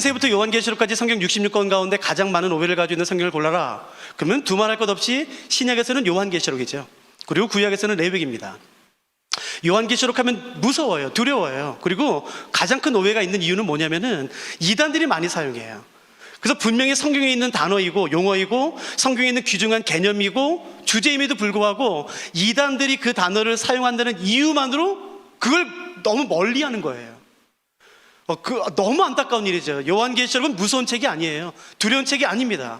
창세기부터 요한계시록까지 성경 66권 가운데 가장 많은 오해를 가지고 있는 성경을 골라라. 그러면 두말할 것 없이 신약에서는 요한계시록이죠. 그리고 구약에서는 레위기입니다. 요한계시록 하면 무서워요. 두려워요. 그리고 가장 큰 오해가 있는 이유는 뭐냐면은 이단들이 많이 사용해요. 그래서 분명히 성경에 있는 단어이고 용어이고 성경에 있는 귀중한 개념이고 주제임에도 불구하고 이단들이 그 단어를 사용한다는 이유만으로 그걸 너무 멀리하는 거예요. 너무 안타까운 일이죠. 요한계시록은 무서운 책이 아니에요. 두려운 책이 아닙니다.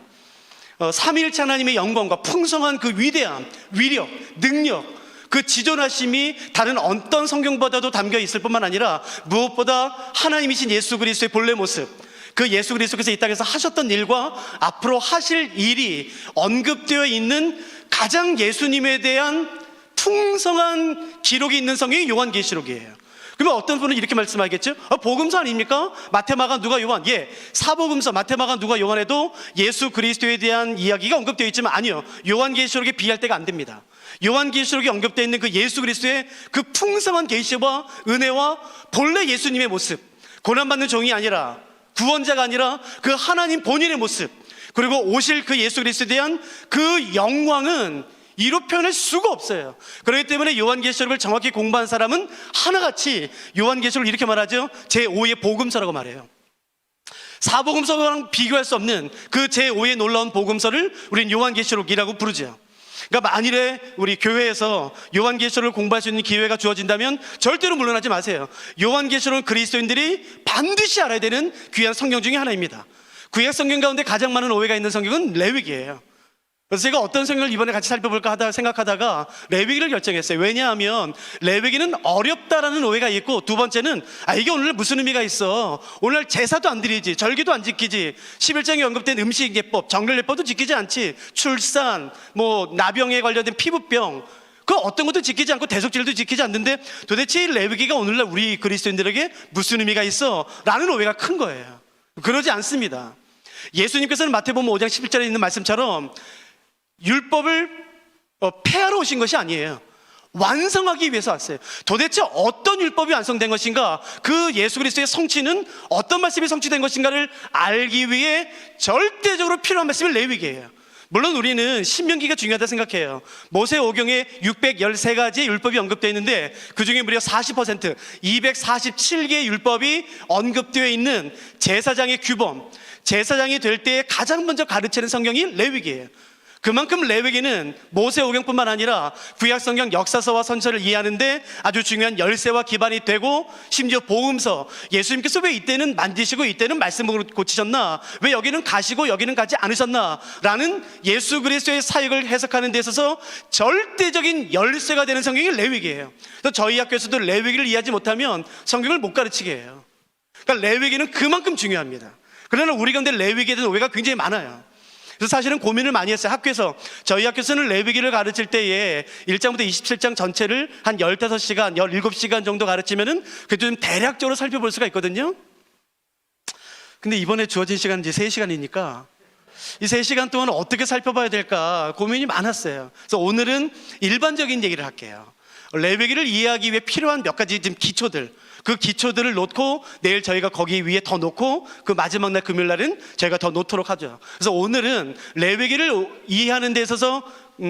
삼위일체 하나님의 영광과 풍성한 그 위대함, 위력, 능력, 그 지존하심이 다른 어떤 성경보다도 담겨 있을 뿐만 아니라 무엇보다 하나님이신 예수 그리스도의 본래 모습, 그 예수 그리스도께서 이 땅에서 하셨던 일과 앞으로 하실 일이 언급되어 있는 가장 예수님에 대한 풍성한 기록이 있는 성경이 요한계시록이에요. 그러면 어떤 분은 이렇게 말씀하겠죠? 복음서 아닙니까? 마태, 마가, 누가, 요한. 사복음서 마태, 마가, 누가, 요한에도 예수 그리스도에 대한 이야기가 언급되어 있지만 아니요, 요한계시록에 비할 때가 안 됩니다. 요한계시록에 언급되어 있는 그 예수 그리스도의 그 풍성한 계시와 은혜와 본래 예수님의 모습, 고난받는 종이 아니라 구원자가 아니라 그 하나님 본인의 모습, 그리고 오실 그 예수 그리스도에 대한 그 영광은 이로 표현할 수가 없어요. 그렇기 때문에 요한계시록을 정확히 공부한 사람은 하나같이 요한계시록을 이렇게 말하죠. 제5의 복음서라고 말해요. 사복음서랑 비교할 수 없는 그 제5의 놀라운 복음서를 우린 요한계시록이라고 부르죠. 그러니까 만일에 우리 교회에서 요한계시록을 공부할 수 있는 기회가 주어진다면 절대로 물러나지 마세요. 요한계시록은 그리스도인들이 반드시 알아야 되는 귀한 성경 중에 하나입니다. 구약 성경 가운데 가장 많은 오해가 있는 성경은 레위기예요. 그래서 제가 어떤 성경을 이번에 같이 살펴볼까 생각하다가 레위기를 결정했어요. 왜냐하면 레위기는 어렵다라는 오해가 있고, 두 번째는 이게 오늘날 무슨 의미가 있어, 오늘날 제사도 안 드리지, 절기도 안 지키지, 11장에 언급된 음식 예법, 정결 예법도 지키지 않지, 출산, 나병에 관련된 피부병, 그 어떤 것도 지키지 않고 대속절도 지키지 않는데 도대체 이 레위기가 오늘날 우리 그리스도인들에게 무슨 의미가 있어? 라는 오해가 큰 거예요. 그러지 않습니다. 예수님께서는 마태복음 5장 11절에 있는 말씀처럼 율법을 폐하러 오신 것이 아니에요. 완성하기 위해서 왔어요. 도대체 어떤 율법이 완성된 것인가, 그 예수 그리스도의 성취는 어떤 말씀이 성취된 것인가를 알기 위해 절대적으로 필요한 말씀이 레위기예요. 물론 우리는 신명기가 중요하다 생각해요. 모세오경에 613가지의 율법이 언급되어 있는데 그 중에 무려 40%, 247개의 율법이 언급되어 있는 제사장의 규범, 제사장이 될 때 가장 먼저 가르치는 성경이 레위기예요. 그만큼 레위기는 모세오경뿐만 아니라 구약성경 역사서와 선서를 이해하는데 아주 중요한 열쇠와 기반이 되고, 심지어 복음서, 예수님께서 왜 이때는 만지시고 이때는 말씀으로 고치셨나, 왜 여기는 가시고 여기는 가지 않으셨나 라는 예수 그리스도의 사역을 해석하는 데 있어서 절대적인 열쇠가 되는 성경이 레위기예요. 그래서 저희 학교에서도 레위기를 이해하지 못하면 성경을 못 가르치게 해요. 그러니까 레위기는 그만큼 중요합니다. 그러나 우리 가운데 레위기에 대한 오해가 굉장히 많아요. 그래서 사실은 고민을 많이 했어요. 저희 학교에서는 레위기를 가르칠 때에 1장부터 27장 전체를 한 15시간, 17시간 정도 가르치면은 그래도 좀 대략적으로 살펴볼 수가 있거든요. 근데 이번에 주어진 시간은 이제 3시간이니까 이 3시간 동안 어떻게 살펴봐야 될까 고민이 많았어요. 그래서 오늘은 일반적인 얘기를 할게요. 레위기를 이해하기 위해 필요한 몇 가지 지금 기초들, 그 기초들을 놓고 내일 저희가 거기 위에 더 놓고 그 마지막 날 금요일 날은 저희가 더 놓도록 하죠. 그래서 오늘은 레위기를 이해하는 데 있어서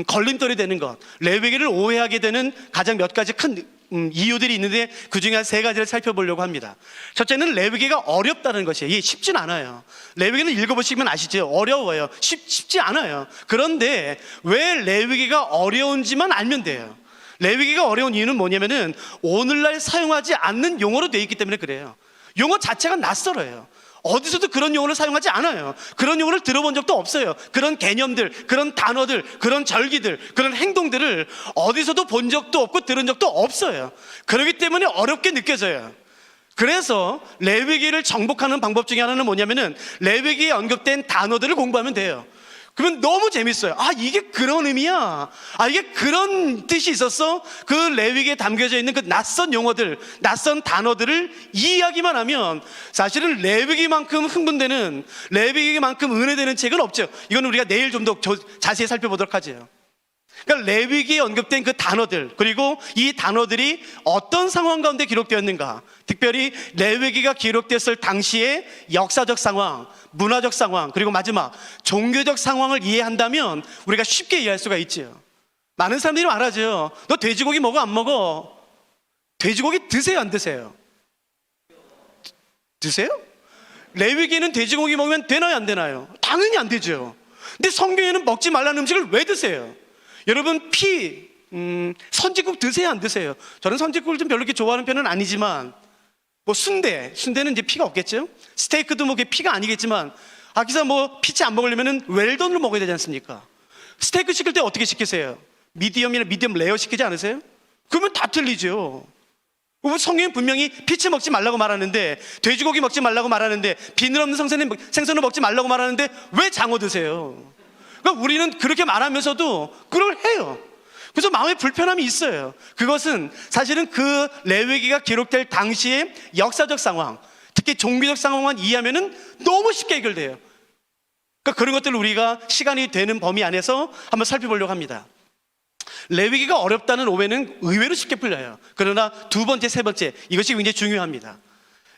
걸림돌이 되는 것, 레위기를 오해하게 되는 가장 몇 가지 큰 이유들이 있는데 그 중에 한 3가지를 살펴보려고 합니다. 첫째는 레위기가 어렵다는 것이에요. 이게 쉽진 않아요. 레위기는 읽어보시면 아시죠? 어려워요. 쉽지 않아요. 그런데 왜 레위기가 어려운지만 알면 돼요. 레위기가 어려운 이유는 뭐냐면은 오늘날 사용하지 않는 용어로 되어 있기 때문에 그래요. 용어 자체가 낯설어요. 어디서도 그런 용어를 사용하지 않아요. 그런 용어를 들어본 적도 없어요. 그런 개념들, 그런 단어들, 그런 절기들, 그런 행동들을 어디서도 본 적도 없고 들은 적도 없어요. 그렇기 때문에 어렵게 느껴져요. 그래서 레위기를 정복하는 방법 중에 하나는 뭐냐면은 레위기에 언급된 단어들을 공부하면 돼요. 그러면 너무 재밌어요. 이게 그런 의미야. 이게 그런 뜻이 있었어. 그 레위기에 담겨져 있는 그 낯선 용어들, 낯선 단어들을 이해하기만 하면 사실은 레위기만큼 흥분되는, 레위기만큼 은혜되는 책은 없죠. 이건 우리가 내일 좀 더 자세히 살펴보도록 하죠. 그러니까 레위기에 언급된 그 단어들, 그리고 이 단어들이 어떤 상황 가운데 기록되었는가, 특별히 레위기가 기록됐을 당시의 역사적 상황, 문화적 상황, 그리고 마지막 종교적 상황을 이해한다면 우리가 쉽게 이해할 수가 있지요. 많은 사람들이 말하죠. 너 돼지고기 먹어 안 먹어? 돼지고기 드세요 안 드세요? 드세요? 레위기는 돼지고기 먹으면 되나요 안 되나요? 당연히 안 되죠. 근데 성경에는 먹지 말라는 음식을 왜 드세요? 여러분 선지국 드세요 안 드세요? 저는 선지국을 좀 별로 그렇게 좋아하는 편은 아니지만, 뭐 순대는 이제 피가 없겠죠? 스테이크도 뭐 그게 피가 아니겠지만, 기사 뭐 피치 안 먹으려면은 웰던으로 먹어야 되지 않습니까? 스테이크 시킬 때 어떻게 시키세요? 미디엄이나 미디엄 레어 시키지 않으세요? 그러면 다 틀리죠. 성경은 분명히 피치 먹지 말라고 말하는데, 돼지고기 먹지 말라고 말하는데, 비늘 없는 생선을 먹지 말라고 말하는데 왜 장어 드세요? 그러니까 우리는 그렇게 말하면서도 그걸 해요. 그래서 마음에 불편함이 있어요. 그것은 사실은 그 레위기가 기록될 당시의 역사적 상황, 특히 종교적 상황만 이해하면은 너무 쉽게 해결돼요. 그러니까 그런 것들을 우리가 시간이 되는 범위 안에서 한번 살펴보려고 합니다. 레위기가 어렵다는 오해는 의외로 쉽게 풀려요. 그러나 두 번째, 세 번째, 이것이 굉장히 중요합니다.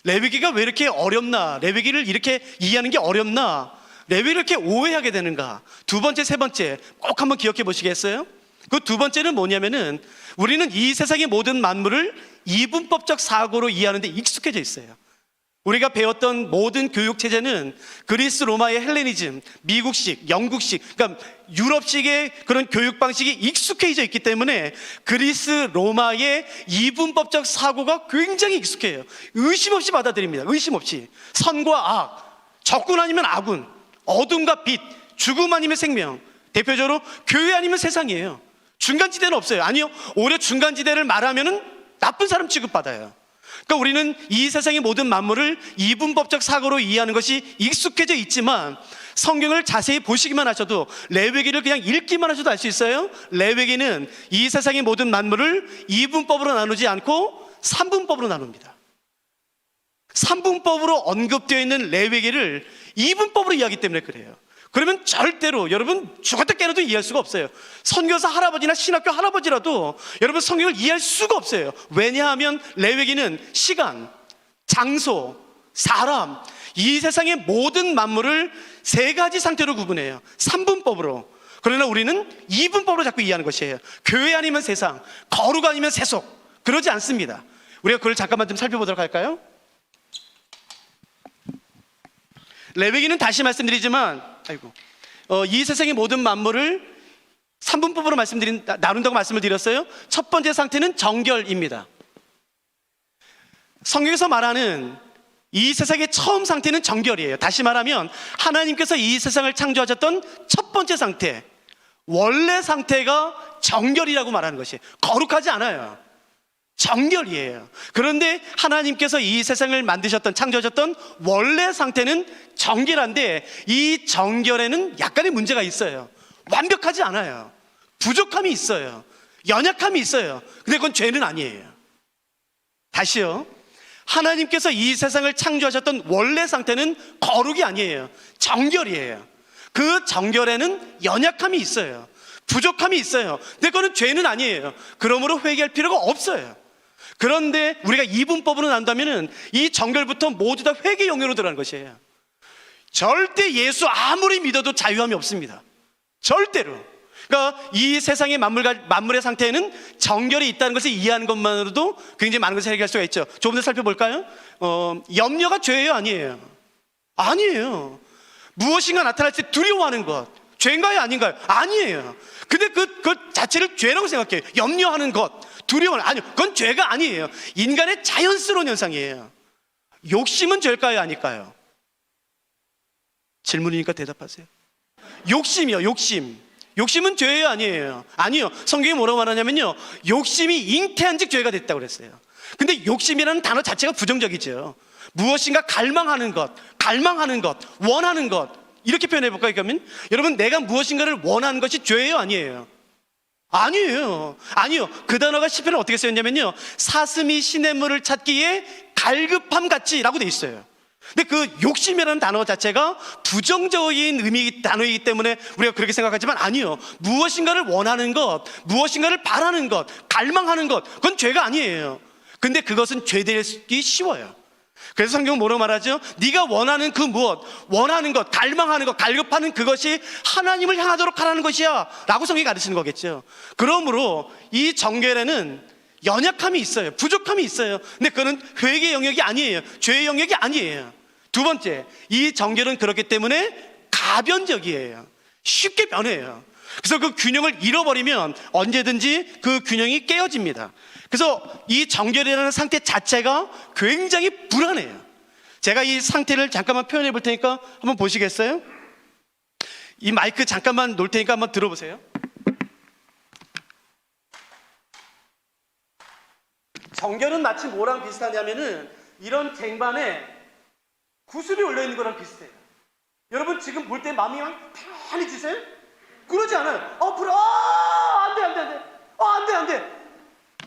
레위기가 왜 이렇게 어렵나? 레위기를 이렇게 이해하는 게 어렵나? 레위기를 이렇게 오해하게 되는가? 두 번째, 세 번째 꼭 한번 기억해 보시겠어요? 그 두 번째는 뭐냐면은, 우리는 이 세상의 모든 만물을 이분법적 사고로 이해하는 데 익숙해져 있어요. 우리가 배웠던 모든 교육 체제는 그리스 로마의 헬레니즘, 미국식, 영국식, 그러니까 유럽식의 그런 교육 방식이 익숙해져 있기 때문에 그리스 로마의 이분법적 사고가 굉장히 익숙해요. 의심 없이 받아들입니다. 의심 없이. 선과 악, 적군 아니면 아군, 어둠과 빛, 죽음 아니면 생명. 대표적으로 교회 아니면 세상이에요. 중간지대는 없어요. 아니요, 오히려 중간지대를 말하면은 나쁜 사람 취급받아요. 그러니까 우리는 이 세상의 모든 만물을 이분법적 사고로 이해하는 것이 익숙해져 있지만, 성경을 자세히 보시기만 하셔도, 레위기를 그냥 읽기만 하셔도 알 수 있어요. 레위기는 이 세상의 모든 만물을 이분법으로 나누지 않고 삼분법으로 나눕니다. 삼분법으로 언급되어 있는 레위기를 이분법으로 이해하기 때문에 그래요. 그러면 절대로 여러분 죽었다 깨어나도 이해할 수가 없어요. 선교사 할아버지나 신학교 할아버지라도 여러분 성경을 이해할 수가 없어요. 왜냐하면 레위기는 시간, 장소, 사람, 이 세상의 모든 만물을 세 가지 상태로 구분해요. 삼분법으로. 그러나 우리는 이분법으로 자꾸 이해하는 것이에요. 교회 아니면 세상, 거룩 아니면 세속. 그러지 않습니다. 우리가 그걸 잠깐만 좀 살펴보도록 할까요? 레위기는 다시 말씀드리지만, 이 세상의 모든 만물을 삼분법으로 나눈다고 말씀을 드렸어요. 첫 번째 상태는 정결입니다. 성경에서 말하는 이 세상의 처음 상태는 정결이에요. 다시 말하면 하나님께서 이 세상을 창조하셨던 첫 번째 상태, 원래 상태가 정결이라고 말하는 것이에요. 거룩하지 않아요. 정결이에요. 그런데 하나님께서 이 세상을 창조하셨던 원래 상태는 정결한데, 이 정결에는 약간의 문제가 있어요. 완벽하지 않아요. 부족함이 있어요. 연약함이 있어요. 근데 그건 죄는 아니에요. 다시요. 하나님께서 이 세상을 창조하셨던 원래 상태는 거룩이 아니에요. 정결이에요. 그 정결에는 연약함이 있어요. 부족함이 있어요. 근데 그건 죄는 아니에요. 그러므로 회개할 필요가 없어요. 그런데 우리가 이분법으로 난다면은 이 정결부터 모두 다 회개 영역으로 들어가는 것이에요. 절대 예수 아무리 믿어도 자유함이 없습니다. 절대로. 그러니까 이 세상의 만물의 상태에는 정결이 있다는 것을 이해하는 것만으로도 굉장히 많은 것을 해결할 수가 있죠. 조금 더 살펴볼까요? 염려가 죄예요, 아니에요? 아니에요. 무엇인가 나타날 때 두려워하는 것, 죄인가요, 아닌가요? 아니에요. 근데 그 자체를 죄라고 생각해요. 염려하는 것, 두려워하는, 아니요, 그건 죄가 아니에요. 인간의 자연스러운 현상이에요. 욕심은 죄일까요, 아닐까요? 질문이니까 대답하세요. 욕심이요, 욕심. 욕심은 죄예요, 아니에요? 아니요. 성경이 뭐라고 말하냐면요, 욕심이 잉태한즉 죄가 됐다고 그랬어요. 근데 욕심이라는 단어 자체가 부정적이죠. 무엇인가 갈망하는 것, 원하는 것, 이렇게 표현해 볼까요? 그러면 여러분, 내가 무엇인가를 원하는 것이 죄예요, 아니에요? 아니에요. 아니요. 그 단어가 시편에 어떻게 쓰였냐면요, 사슴이 시냇물을 찾기에 갈급함 같지라고 돼 있어요. 근데 그 욕심이라는 단어 자체가 부정적인 의미 단어이기 때문에 우리가 그렇게 생각하지만 아니요. 무엇인가를 원하는 것, 무엇인가를 바라는 것, 갈망하는 것, 그건 죄가 아니에요. 근데 그것은 죄되기 쉬워요. 그래서 성경은 뭐라고 말하죠? 네가 원하는 그 무엇, 원하는 것, 갈망하는 것, 갈급하는 그것이 하나님을 향하도록 하라는 것이야 라고 성경이 가르치는 거겠죠. 그러므로 이 정결에는 연약함이 있어요. 부족함이 있어요. 근데 그거는 회개의 영역이 아니에요. 죄의 영역이 아니에요. 두 번째, 이 정결은 그렇기 때문에 가변적이에요. 쉽게 변해요. 그래서 그 균형을 잃어버리면 언제든지 그 균형이 깨어집니다. 그래서 이 정결이라는 상태 자체가 굉장히 불안해요. 제가 이 상태를 잠깐만 표현해 볼 테니까 한번 보시겠어요? 이 마이크 잠깐만 놓을 테니까 한번 들어보세요. 정결은 마치 뭐랑 비슷하냐면은 이런 쟁반에 구슬이 올려있는 거랑 비슷해요. 여러분 지금 볼 때 마음이 막 편해지세요? 그러지 않아요. 안 돼.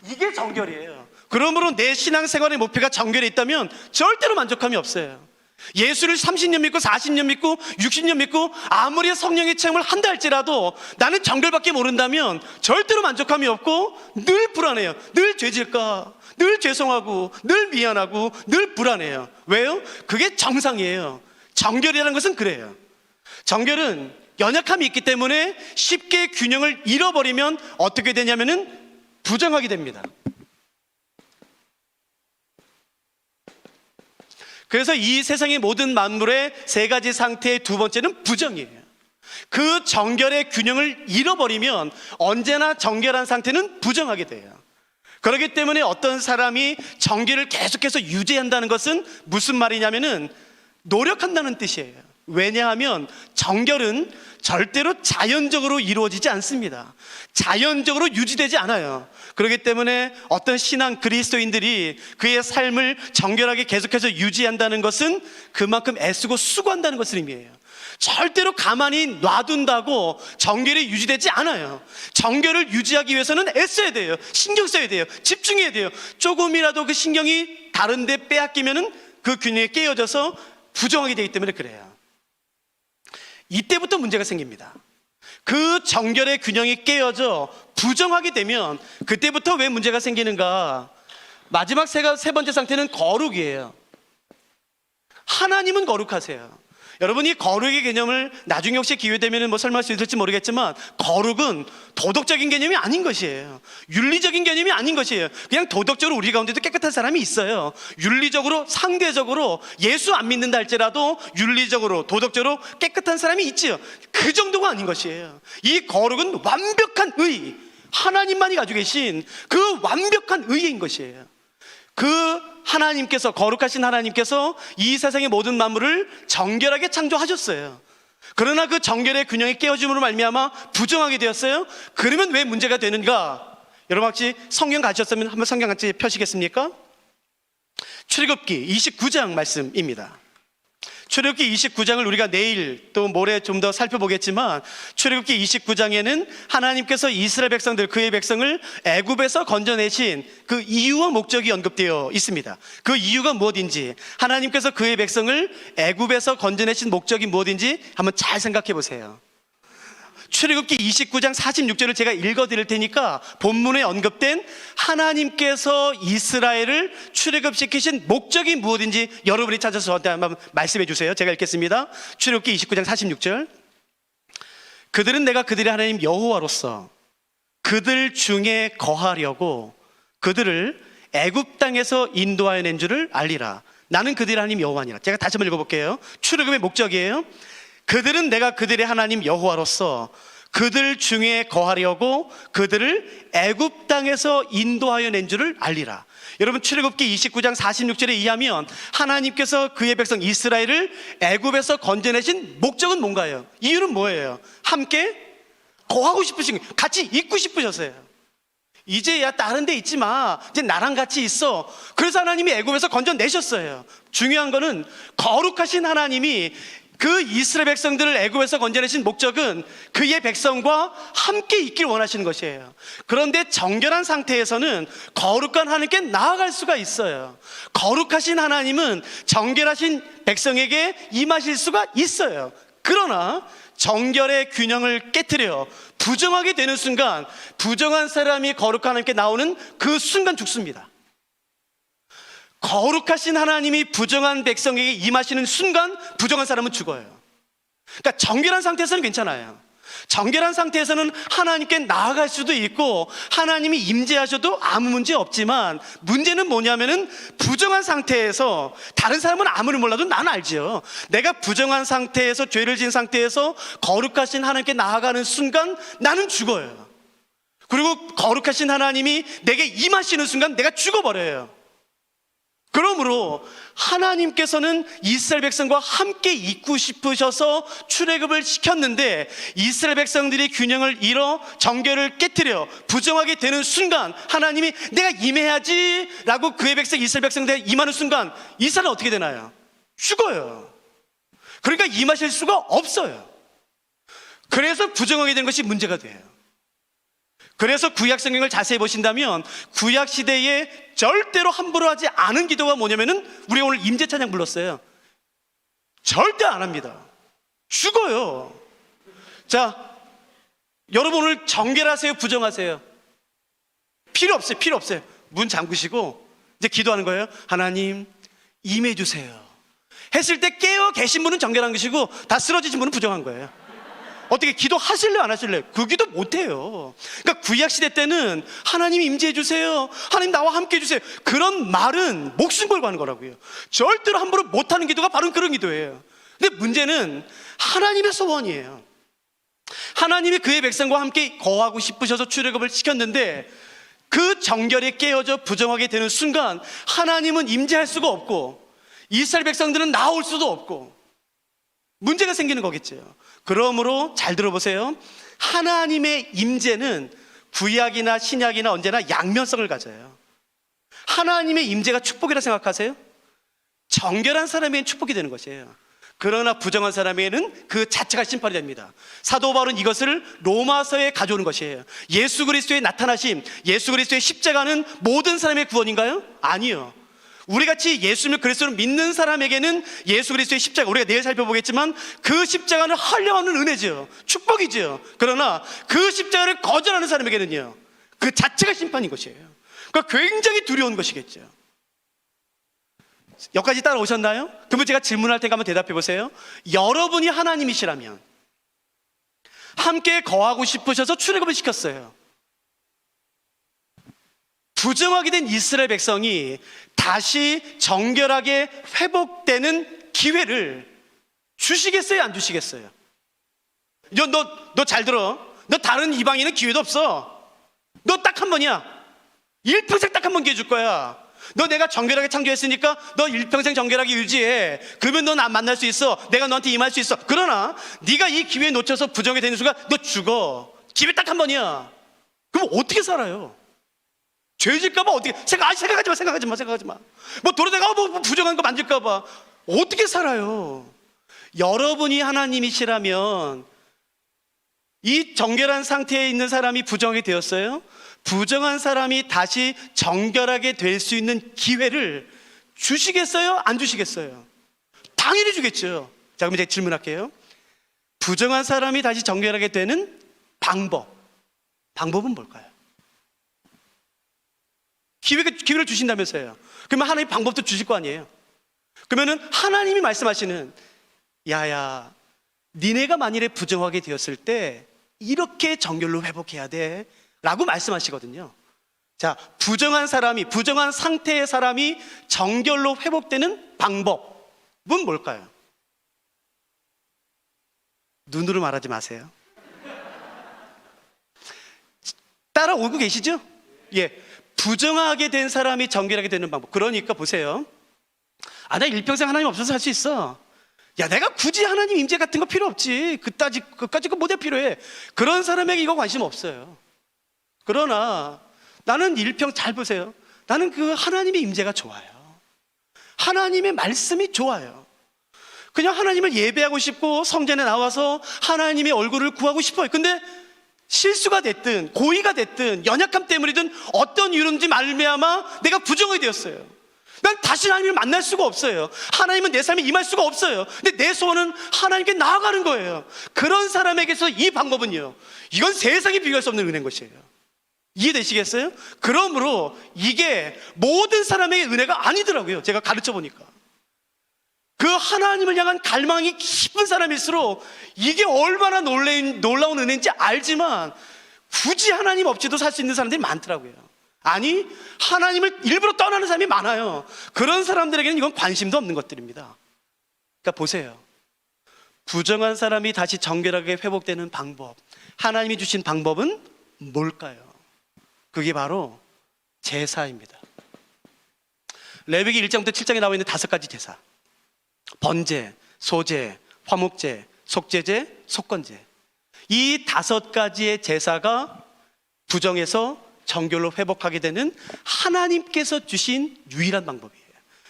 이게 정결이에요. 그러므로 내 신앙생활의 목표가 정결에 있다면 절대로 만족함이 없어요. 예수를 30년 믿고 40년 믿고 60년 믿고 아무리 성령의 체험을 한다 할지라도 나는 정결밖에 모른다면 절대로 만족함이 없고 늘 불안해요. 늘 죄질까, 늘 죄송하고 늘 미안하고 늘 불안해요. 왜요? 그게 정상이에요. 정결이라는 것은 그래요. 정결은 연약함이 있기 때문에 쉽게 균형을 잃어버리면 어떻게 되냐면은 부정하게 됩니다. 그래서 이 세상의 모든 만물의 세 가지 상태의 두 번째는 부정이에요. 그 정결의 균형을 잃어버리면 언제나 정결한 상태는 부정하게 돼요. 그렇기 때문에 어떤 사람이 정결을 계속해서 유지한다는 것은 무슨 말이냐면은 노력한다는 뜻이에요. 왜냐하면 정결은 절대로 자연적으로 이루어지지 않습니다. 자연적으로 유지되지 않아요. 그렇기 때문에 어떤 신앙 그리스도인들이 그의 삶을 정결하게 계속해서 유지한다는 것은 그만큼 애쓰고 수고한다는 것을 의미해요. 절대로 가만히 놔둔다고 정결이 유지되지 않아요. 정결을 유지하기 위해서는 애써야 돼요. 신경 써야 돼요. 집중해야 돼요. 조금이라도 그 신경이 다른 데 빼앗기면은 그 균형이 깨어져서 부정하게 되기 때문에 그래요. 이때부터 문제가 생깁니다. 그 정결의 균형이 깨어져 부정하게 되면 그때부터 왜 문제가 생기는가? 마지막 세 번째 상태는 거룩이에요. 하나님은 거룩하세요. 여러분이 거룩의 개념을 나중에 혹시 기회되면 설명할 수 있을지 모르겠지만 거룩은 도덕적인 개념이 아닌 것이에요. 윤리적인 개념이 아닌 것이에요. 그냥 도덕적으로 우리 가운데도 깨끗한 사람이 있어요. 윤리적으로 상대적으로 예수 안 믿는다 할지라도 윤리적으로 도덕적으로 깨끗한 사람이 있지요. 그 정도가 아닌 것이에요. 이 거룩은 완벽한 의, 하나님만이 가지고 계신 그 완벽한 의인 것이에요. 그 하나님께서, 거룩하신 하나님께서 이 세상의 모든 만물을 정결하게 창조하셨어요. 그러나 그 정결의 균형이 깨어짐으로 말미암아 부정하게 되었어요. 그러면 왜 문제가 되는가? 여러분 혹시 성경 가셨으면 한번 성경 같이 펴시겠습니까? 출애굽기 29장 말씀입니다. 출애굽기 29장을 우리가 내일 또 모레 좀 더 살펴보겠지만 출애굽기 29장에는 하나님께서 이스라엘 백성들, 그의 백성을 애굽에서 건져내신 그 이유와 목적이 언급되어 있습니다. 그 이유가 무엇인지, 하나님께서 그의 백성을 애굽에서 건져내신 목적이 무엇인지 한번 잘 생각해 보세요. 출애굽기 29장 46절을 제가 읽어드릴 테니까 본문에 언급된 하나님께서 이스라엘을 출애굽시키신 목적이 무엇인지 여러분이 찾아서 저한테 한번 말씀해 주세요. 제가 읽겠습니다. 출애굽기 29장 46절. 그들은 내가 그들의 하나님 여호와로서 그들 중에 거하려고 그들을 애굽 땅에서 인도하여 낸 줄을 알리라. 나는 그들의 하나님 여호와니라. 제가 다시 한번 읽어볼게요. 출애굽의 목적이에요. 그들은 내가 그들의 하나님 여호와로서 그들 중에 거하려고 그들을 애굽 땅에서 인도하여 낸 줄을 알리라. 여러분 출애굽기 29장 46절에 의하면 하나님께서 그의 백성 이스라엘을 애굽에서 건져내신 목적은 뭔가요? 이유는 뭐예요? 함께 거하고 싶으신 거예요. 같이 있고 싶으셨어요. 이제야 다른 데 있지 마. 이제 나랑 같이 있어. 그래서 하나님이 애굽에서 건져내셨어요. 중요한 거는 거룩하신 하나님이 그 이스라엘 백성들을 애굽에서 건져내신 목적은 그의 백성과 함께 있길 원하시는 것이에요. 그런데 정결한 상태에서는 거룩한 하나님께 나아갈 수가 있어요. 거룩하신 하나님은 정결하신 백성에게 임하실 수가 있어요. 그러나 정결의 균형을 깨트려 부정하게 되는 순간, 부정한 사람이 거룩한 하나님께 나오는 그 순간 죽습니다. 거룩하신 하나님이 부정한 백성에게 임하시는 순간 부정한 사람은 죽어요. 그러니까 정결한 상태에서는 괜찮아요. 정결한 상태에서는 하나님께 나아갈 수도 있고 하나님이 임재하셔도 아무 문제 없지만, 문제는 뭐냐면은 부정한 상태에서 다른 사람은 아무리 몰라도 난 알지요. 내가 부정한 상태에서, 죄를 지은 상태에서 거룩하신 하나님께 나아가는 순간 나는 죽어요. 그리고 거룩하신 하나님이 내게 임하시는 순간 내가 죽어버려요. 그러므로 하나님께서는 이스라엘 백성과 함께 있고 싶으셔서 출애굽을 시켰는데, 이스라엘 백성들이 균형을 잃어 정결을 깨트려 부정하게 되는 순간 하나님이 내가 임해야지 라고 그의 백성 이스라엘 백성들에 임하는 순간 이스라엘은 어떻게 되나요? 죽어요. 그러니까 임하실 수가 없어요. 그래서 부정하게 되는 것이 문제가 돼요. 그래서 구약 성경을 자세히 보신다면 구약 시대에 절대로 함부로 하지 않은 기도가 뭐냐면은, 우리가 오늘 임재 찬양 불렀어요. 절대 안 합니다. 죽어요. 자, 여러분 오늘 정결하세요, 부정하세요? 필요 없어요. 필요 없어요. 문 잠그시고 이제 기도하는 거예요. 하나님 임해 주세요 했을 때 깨어 계신 분은 정결한 것이고 다 쓰러지신 분은 부정한 거예요. 어떻게 기도하실래요, 안 하실래요? 그 기도 못해요. 그러니까 구약시대 때는 하나님 임재해 주세요, 하나님 나와 함께 해주세요, 그런 말은 목숨 걸고 하는 거라고요. 절대로 함부로 못하는 기도가 바로 그런 기도예요. 근데 문제는 하나님의 소원이에요. 하나님이 그의 백성과 함께 거하고 싶으셔서 출애굽을 시켰는데, 그 정결이 깨어져 부정하게 되는 순간 하나님은 임재할 수가 없고 이스라엘 백성들은 나올 수도 없고 문제가 생기는 거겠죠. 그러므로 잘 들어보세요. 하나님의 임재는 구약이나 신약이나 언제나 양면성을 가져요. 하나님의 임재가 축복이라 생각하세요? 정결한 사람에게는 축복이 되는 것이에요. 그러나 부정한 사람에게는 그 자체가 심판이 됩니다. 사도 바울은 이것을 로마서에 가져오는 것이에요. 예수 그리스도의 나타나심, 예수 그리스도의 십자가는 모든 사람의 구원인가요? 아니요. 우리같이 예수님을 그리스도를 믿는 사람에게는 예수 그리스도의 십자가, 우리가 내일 살펴보겠지만 그 십자가는 한량없는 은혜죠. 축복이죠. 그러나 그 십자가를 거절하는 사람에게는요, 그 자체가 심판인 것이에요. 그러니까 굉장히 두려운 것이겠죠. 여기까지 따라오셨나요? 그러면 제가 질문할 테니까 한번 대답해 보세요. 여러분이 하나님이시라면 함께 거하고 싶으셔서 출애굽을 시켰어요. 부정하게 된 이스라엘 백성이 다시 정결하게 회복되는 기회를 주시겠어요, 안 주시겠어요? 너 잘 들어. 너 다른 이방인은 기회도 없어. 너 딱 한 번이야. 일평생 딱 한 번 기회 줄 거야. 너 내가 정결하게 창조했으니까 너 일평생 정결하게 유지해. 그러면 너 나 만날 수 있어. 내가 너한테 임할 수 있어. 그러나 네가 이 기회 놓쳐서 부정하게 되는 순간 너 죽어. 기회 딱 한 번이야. 그럼 어떻게 살아요? 죄 질까봐 어떻게 생각하지 마. 뭐 도로다가 뭐 부정한 거 만질까봐 어떻게 살아요? 여러분이 하나님이시라면 이 정결한 상태에 있는 사람이 부정하게 되었어요. 부정한 사람이 다시 정결하게 될 수 있는 기회를 주시겠어요, 안 주시겠어요? 당연히 주겠죠. 자, 그럼 제가 질문할게요. 부정한 사람이 다시 정결하게 되는 방법은 뭘까요? 기회를 주신다면서요. 그러면 하나님 방법도 주실 거 아니에요. 그러면은 하나님이 말씀하시는, 야야, 니네가 만일에 부정하게 되었을 때 이렇게 정결로 회복해야 돼 라고 말씀하시거든요. 자, 부정한 상태의 사람이 정결로 회복되는 방법은 뭘까요? 눈으로 말하지 마세요. 따라오고 계시죠? 예. 부정하게 된 사람이 정결하게 되는 방법. 그러니까 보세요. 나 일평생 하나님 없어서 살 수 있어. 야, 내가 굳이 하나님 임재 같은 거 필요 없지. 그까짓 거 뭐가 필요해. 그런 사람에게 이거 관심 없어요. 그러나 나는 잘 보세요. 나는 그 하나님의 임재가 좋아요. 하나님의 말씀이 좋아요. 그냥 하나님을 예배하고 싶고 성전에 나와서 하나님의 얼굴을 구하고 싶어요. 근데 실수가 됐든 고의가 됐든 연약함 때문이든 어떤 이유인지 말미암아 내가 부정이 되었어요. 난 다시 하나님을 만날 수가 없어요. 하나님은 내 삶에 임할 수가 없어요. 근데 내 소원은 하나님께 나아가는 거예요. 그런 사람에게서 이 방법은요, 이건 세상에 비교할 수 없는 은혜인 것이에요. 이해되시겠어요? 그러므로 이게 모든 사람에게 은혜가 아니더라고요. 제가 가르쳐 보니까 그 하나님을 향한 갈망이 깊은 사람일수록 이게 얼마나 놀라운 은혜인지 알지만 굳이 하나님 없이도 살 수 있는 사람들이 많더라고요. 아니, 하나님을 일부러 떠나는 사람이 많아요. 그런 사람들에게는 이건 관심도 없는 것들입니다. 그러니까 보세요. 부정한 사람이 다시 정결하게 회복되는 방법, 하나님이 주신 방법은 뭘까요? 그게 바로 제사입니다. 레위기 1장부터 7장에 나와 있는 5가지 제사, 번제, 소제, 화목제, 속죄제, 속건제, 이 5가지의 제사가 부정에서 정결로 회복하게 되는 하나님께서 주신 유일한 방법이에요.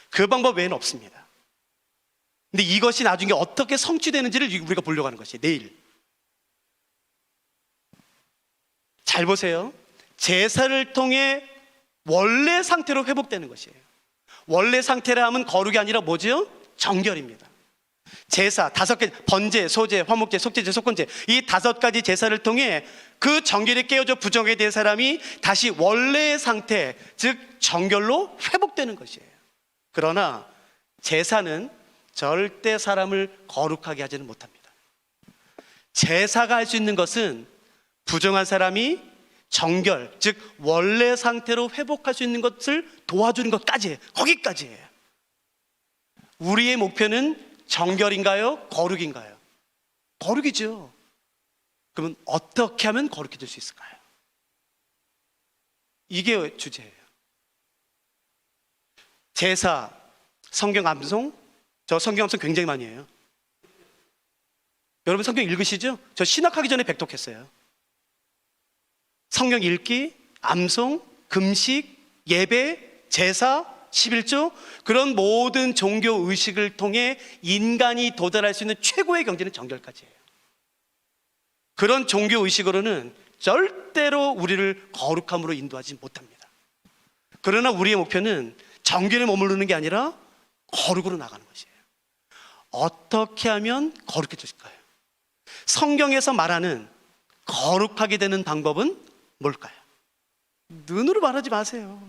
그 방법 외에는 없습니다. 근데 이것이 나중에 어떻게 성취되는지를 우리가 보려고 하는 것이에요. 내일. 잘 보세요. 제사를 통해 원래 상태로 회복되는 것이에요. 원래 상태라 하면 거룩이 아니라 뭐죠? 정결입니다. 제사 5개, 번제, 소제, 화목제, 속죄제, 속건제, 이 5가지 제사를 통해 그 정결이 깨어져 부정하게 된 사람이 다시 원래의 상태, 즉 정결로 회복되는 것이에요. 그러나 제사는 절대 사람을 거룩하게 하지는 못합니다. 제사가 할 수 있는 것은 부정한 사람이 정결, 즉 원래 상태로 회복할 수 있는 것을 도와주는 것까지예요. 거기까지예요. 우리의 목표는 정결인가요? 거룩인가요? 거룩이죠. 그러면 어떻게 하면 거룩해질 수 있을까요? 이게 주제예요. 제사, 성경 암송. 저 성경 암송 굉장히 많이 해요. 여러분 성경 읽으시죠? 저 신학하기 전에 백독했어요. 성경 읽기, 암송, 금식, 예배, 제사, 11조, 그런 모든 종교 의식을 통해 인간이 도달할 수 있는 최고의 경지는 정결까지예요. 그런 종교 의식으로는 절대로 우리를 거룩함으로 인도하지 못합니다. 그러나 우리의 목표는 정결에 머무르는 게 아니라 거룩으로 나가는 것이에요. 어떻게 하면 거룩해질까요? 성경에서 말하는 거룩하게 되는 방법은 뭘까요? 눈으로 말하지 마세요.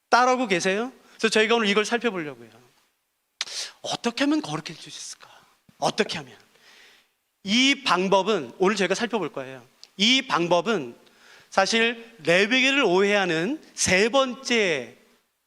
따라오고 계세요? 그래서 저희가 오늘 이걸 살펴보려고요. 어떻게 하면 거룩해질 수 있을까? 어떻게 하면? 이 방법은 오늘 저희가 살펴볼 거예요. 이 방법은 사실 레위기를 오해하는 3번째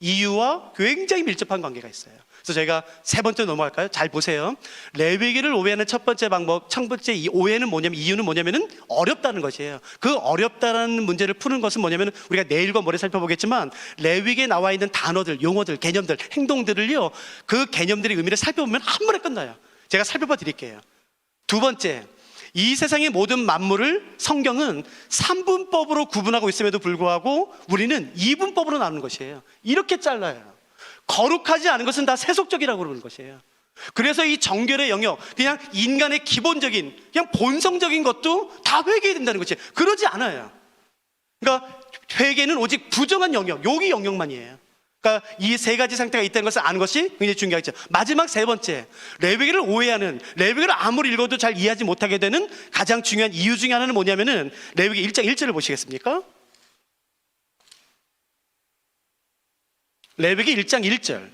이유와 굉장히 밀접한 관계가 있어요. 그래서 저희가 3번째 넘어갈까요? 잘 보세요. 레위기를 오해하는 첫 번째 방법, 첫 번째 오해는 뭐냐면, 이유는 뭐냐면은 어렵다는 것이에요. 그 어렵다는 문제를 푸는 것은 뭐냐면 우리가 내일과 모레 살펴보겠지만 레위기에 나와 있는 단어들, 용어들, 개념들, 행동들을요, 그 개념들의 의미를 살펴보면 한 번에 끝나요. 제가 살펴봐 드릴게요. 2번째, 이 세상의 모든 만물을 성경은 3분법으로 구분하고 있음에도 불구하고 우리는 2분법으로 나누는 것이에요. 이렇게 잘라요. 거룩하지 않은 것은 다 세속적이라고 그러는 것이에요. 그래서 이 정결의 영역, 그냥 인간의 기본적인, 그냥 본성적인 것도 다 회개해야 된다는 것이에요. 그러지 않아요. 그러니까 회개는 오직 부정한 영역, 여기 영역만이에요. 그러니까 이 3가지 상태가 있다는 것을 아는 것이 굉장히 중요하죠. 마지막 3번째, 레위기를 오해하는, 레위기를 아무리 읽어도 잘 이해하지 못하게 되는 가장 중요한 이유 중에 하나는 뭐냐면은 레위기 1장 1절을 보시겠습니까? 레위기 1장 1절.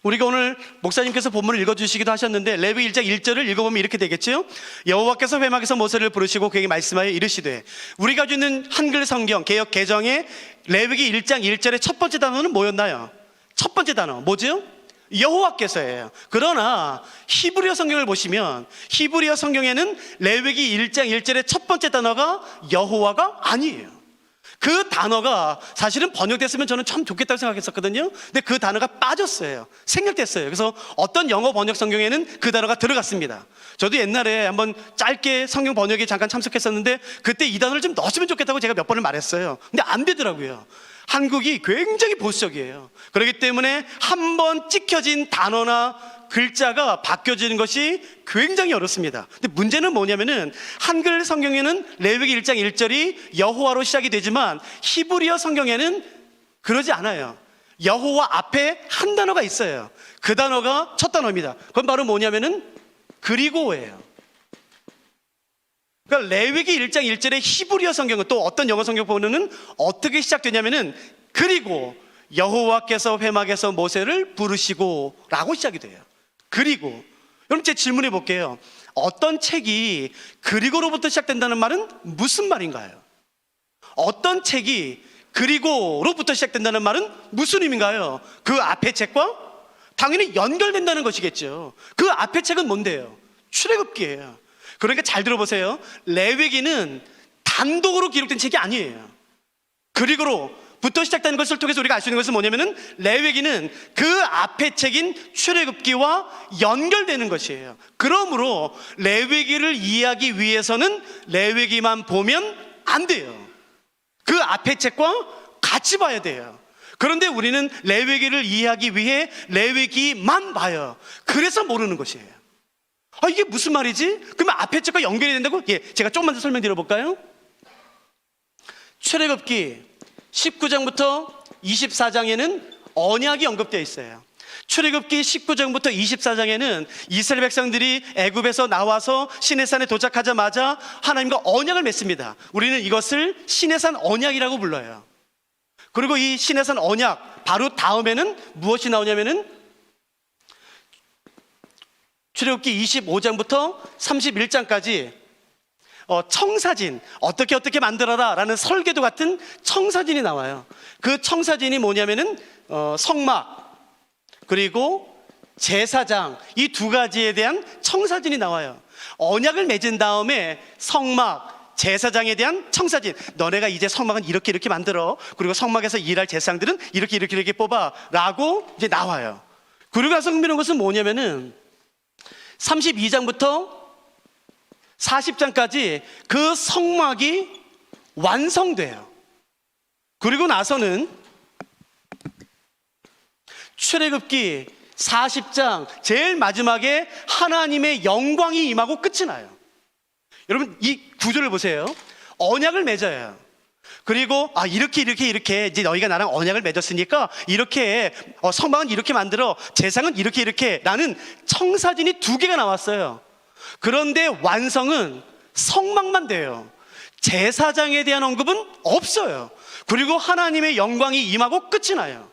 우리가 오늘 목사님께서 본문을 읽어주시기도 하셨는데 레위기 1장 1절을 읽어보면 이렇게 되겠죠. 여호와께서 회막에서 모세를 부르시고 그에게 말씀하여 이르시되, 우리가 가지고 있는 한글 성경 개역 개정의 레위기 1장 1절의 첫 번째 단어는 뭐였나요? 첫 번째 단어 뭐죠? 여호와께서예요. 그러나 히브리어 성경을 보시면 히브리어 성경에는 레위기 1장 1절의 첫 번째 단어가 여호와가 아니에요. 그 단어가 사실은 번역됐으면 저는 참 좋겠다고 생각했었거든요. 근데 그 단어가 빠졌어요. 생략됐어요. 그래서 어떤 영어 번역 성경에는 그 단어가 들어갔습니다. 저도 옛날에 한번 짧게 성경 번역에 잠깐 참석했었는데 그때 이 단어를 좀 넣었으면 좋겠다고 제가 몇 번을 말했어요. 근데 안 되더라고요. 한국이 굉장히 보수적이에요. 그렇기 때문에 한 번 찍혀진 단어나 글자가 바뀌어지는 것이 굉장히 어렵습니다. 근데 문제는 뭐냐면은 한글 성경에는 레위기 1장 1절이 여호와로 시작이 되지만 히브리어 성경에는 그러지 않아요. 여호와 앞에 한 단어가 있어요. 그 단어가 첫 단어입니다. 그건 바로 뭐냐면은 그리고예요. 그러니까 레위기 1장 1절의 히브리어 성경은, 또 어떤 영어 성경 보면은 어떻게 시작되냐면은 그리고 여호와께서 회막에서 모세를 부르시고 라고 시작이 돼요. 그리고 여러분, 제 질문해 볼게요. 어떤 책이 그리고로부터 시작된다는 말은 무슨 말인가요? 어떤 책이 그리고로부터 시작된다는 말은 무슨 의미인가요? 그 앞의 책과 당연히 연결된다는 것이겠죠. 그 앞의 책은 뭔데요? 출애굽기예요. 그러니까 잘 들어보세요. 레위기는 단독으로 기록된 책이 아니에요. 그리고로부터 시작되는 것을 통해서 우리가 알 수 있는 것은 뭐냐면은 레위기는 그 앞의 책인 출애굽기와 연결되는 것이에요. 그러므로 레위기를 이해하기 위해서는 레위기만 보면 안 돼요. 그 앞의 책과 같이 봐야 돼요. 그런데 우리는 레위기를 이해하기 위해 레위기만 봐요. 그래서 모르는 것이에요. 이게 무슨 말이지? 그러면 앞에 책과 연결이 된다고? 제가 조금만 더 설명드려 볼까요? 출애굽기 19장부터 24장에는 언약이 언급되어 있어요. 출애굽기 19장부터 24장에는 이스라엘 백성들이 애굽에서 나와서 시내산에 도착하자마자 하나님과 언약을 맺습니다. 우리는 이것을 시내산 언약이라고 불러요. 그리고 이 시내산 언약 바로 다음에는 무엇이 나오냐면은 출애굽기 25장부터 31장까지 청사진, 어떻게 만들어라 라는 설계도 같은 청사진이 나와요. 그 청사진이 뭐냐면은 성막 그리고 제사장, 이 두 가지에 대한 청사진이 나와요. 언약을 맺은 다음에 성막, 제사장에 대한 청사진, 너네가 이제 성막은 이렇게 만들어, 그리고 성막에서 일할 제사장들은 이렇게 뽑아 라고 이제 나와요. 그리고 나서 흥미로운 것은 뭐냐면은 32장부터 40장까지 그 성막이 완성돼요. 그리고 나서는 출애굽기 40장 제일 마지막에 하나님의 영광이 임하고 끝이 나요. 여러분, 이 구조를 보세요. 언약을 맺어요. 그리고 이렇게 이제 너희가 나랑 언약을 맺었으니까 이렇게 성막은 이렇게 만들어, 제사는 이렇게 라는 청사진이 2개가 나왔어요. 그런데 완성은 성막만 돼요. 제사장에 대한 언급은 없어요. 그리고 하나님의 영광이 임하고 끝이 나요.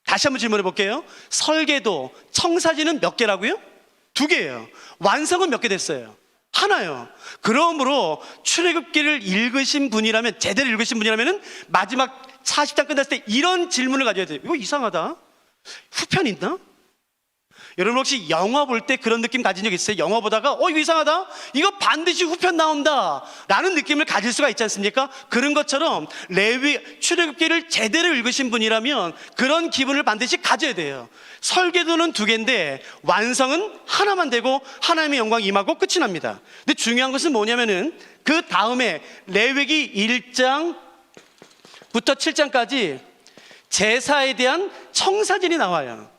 다시 한번 질문해 볼게요. 설계도, 청사진은 몇 개라고요? 2개예요. 완성은 몇 개 됐어요? 하나요. 그러므로 출애굽기를 읽으신 분이라면, 제대로 읽으신 분이라면 마지막 40장 끝났을 때 이런 질문을 가져야 돼요. 이거 이상하다. 후편 있나? 여러분 혹시 영화 볼 때 그런 느낌 가진 적 있어요? 영화 보다가 이거 이상하다? 이거 반드시 후편 나온다 라는 느낌을 가질 수가 있지 않습니까? 그런 것처럼 출애굽기를 제대로 읽으신 분이라면 그런 기분을 반드시 가져야 돼요. 설계도는 2개인데 완성은 하나만 되고 하나님의 영광이 임하고 끝이 납니다. 근데 중요한 것은 뭐냐면은 그 다음에 레위기 1장부터 7장까지 제사에 대한 청사진이 나와요.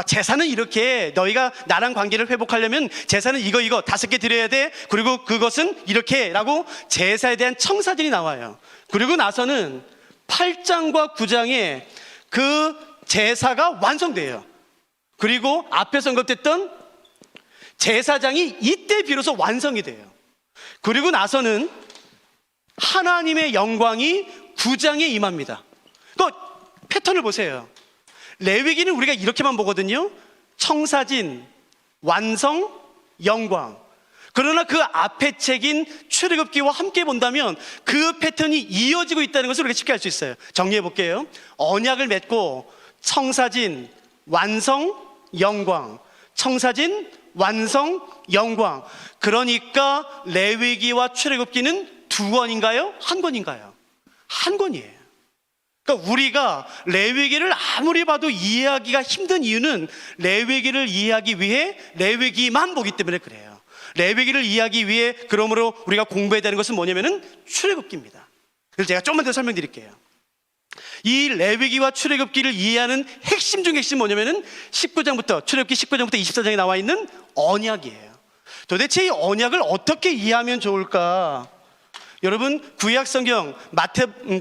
제사는 이렇게, 너희가 나랑 관계를 회복하려면 제사는 이거 5개 드려야 돼. 그리고 그것은 이렇게 라고 제사에 대한 청사진이 나와요. 그리고 나서는 8장과 9장에 그 제사가 완성돼요. 그리고 앞에서 언급됐던 제사장이 이때 비로소 완성이 돼요. 그리고 나서는 하나님의 영광이 9장에 임합니다. 그 패턴을 보세요. 레위기는 우리가 이렇게만 보거든요. 청사진, 완성, 영광. 그러나 그 앞에 책인 출애굽기와 함께 본다면 그 패턴이 이어지고 있다는 것을 우리가 쉽게 알 수 있어요. 정리해 볼게요. 언약을 맺고 청사진, 완성, 영광. 청사진, 완성, 영광. 그러니까 레위기와 출애굽기는 2권인가요? 1권인가요? 1권이에요. 그러니까 우리가 레위기를 아무리 봐도 이해하기가 힘든 이유는 레위기를 이해하기 위해 레위기만 보기 때문에 그래요. 레위기를 이해하기 위해 그러므로 우리가 공부해야 되는 것은 뭐냐면은 출애굽기입니다. 그래서 제가 조금만 더 설명드릴게요. 이 레위기와 출애굽기를 이해하는 핵심 중 핵심 뭐냐면은 19장부터 출애굽기 19장부터 24장에 나와 있는 언약이에요. 도대체 이 언약을 어떻게 이해하면 좋을까? 여러분, 구약 성경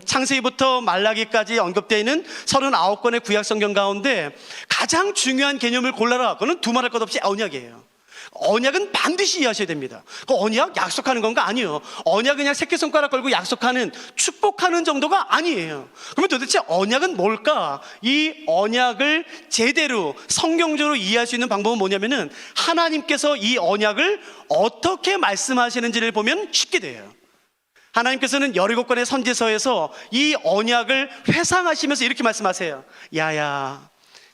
창세기부터 말라기까지 언급되어 있는 39권의 구약 성경 가운데 가장 중요한 개념을 골라라. 그거는 두말할 것 없이 언약이에요. 언약은 반드시 이해하셔야 됩니다. 그 언약 약속하는 건가? 아니에요. 언약은 그냥 새끼손가락 걸고 약속하는, 축복하는 정도가 아니에요. 그러면 도대체 언약은 뭘까? 이 언약을 제대로 성경적으로 이해할 수 있는 방법은 뭐냐면은 하나님께서 이 언약을 어떻게 말씀하시는지를 보면 쉽게 돼요. 하나님께서는 17권의 선지서에서 이 언약을 회상하시면서 이렇게 말씀하세요. 야야,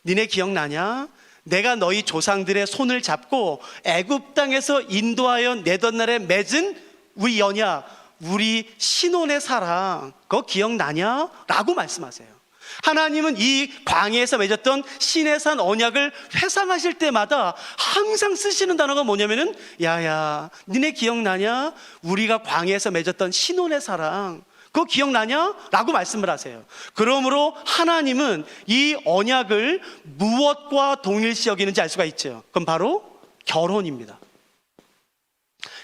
니네 기억나냐? 내가 너희 조상들의 손을 잡고 애굽 땅에서 인도하여 내던 날에 맺은 우리 언약, 우리 신혼의 사랑, 그거 기억나냐? 라고 말씀하세요. 하나님은 이 광야에서 맺었던 시내산 언약을 회상하실 때마다 항상 쓰시는 단어가 뭐냐면은 야야, 니네 기억나냐? 우리가 광야에서 맺었던 신혼의 사랑, 그거 기억나냐? 라고 말씀을 하세요. 그러므로 하나님은 이 언약을 무엇과 동일시 여기는지 알 수가 있죠. 그럼 바로 결혼입니다.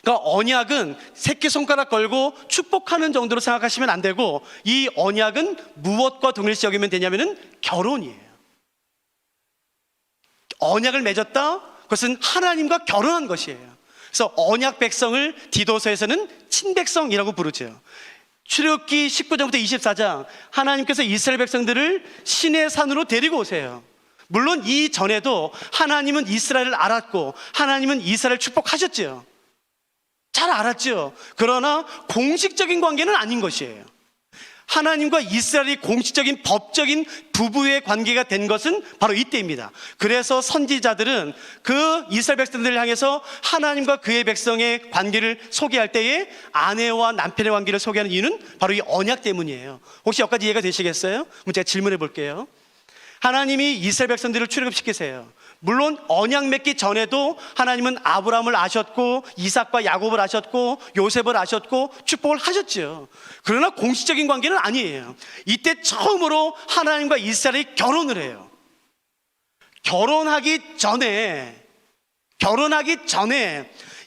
그러니까 언약은 새끼손가락 걸고 축복하는 정도로 생각하시면 안 되고, 이 언약은 무엇과 동일시 여기면 되냐면은 결혼이에요. 언약을 맺었다? 그것은 하나님과 결혼한 것이에요. 그래서 언약 백성을 디도서에서는 친백성이라고 부르죠. 출애굽기 19장부터 24장, 하나님께서 이스라엘 백성들을 시내 산으로 데리고 오세요. 물론 이 전에도 하나님은 이스라엘을 알았고 하나님은 이스라엘을 축복하셨죠. 잘 알았죠. 그러나 공식적인 관계는 아닌 것이에요. 하나님과 이스라엘이 공식적인 법적인 부부의 관계가 된 것은 바로 이때입니다. 그래서 선지자들은 그 이스라엘 백성들을 향해서 하나님과 그의 백성의 관계를 소개할 때에 아내와 남편의 관계를 소개하는 이유는 바로 이 언약 때문이에요. 혹시 여기까지 이해가 되시겠어요? 그럼 제가 질문해 볼게요. 하나님이 이스라엘 백성들을 출애굽시키세요. 물론 언약 맺기 전에도 하나님은 아브라함을 아셨고 이삭과 야곱을 아셨고 요셉을 아셨고 축복을 하셨죠. 그러나 공식적인 관계는 아니에요. 이때 처음으로 하나님과 이스라엘이 결혼을 해요. 결혼하기 전에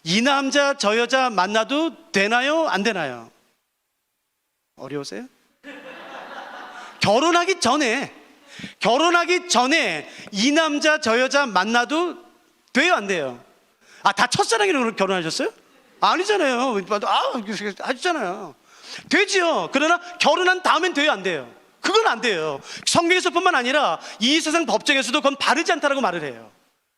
이 남자 저 여자 만나도 되나요? 안 되나요? 어려우세요? 결혼하기 전에 이 남자 저 여자 만나도 돼요, 안 돼요? 다 첫사랑이랑 결혼하셨어요? 아니잖아요. 하셨잖아요. 되지요. 그러나 결혼한 다음엔 돼요, 안 돼요? 그건 안 돼요. 성경에서뿐만 아니라 이 세상 법정에서도 그건 바르지 않다라고 말을 해요.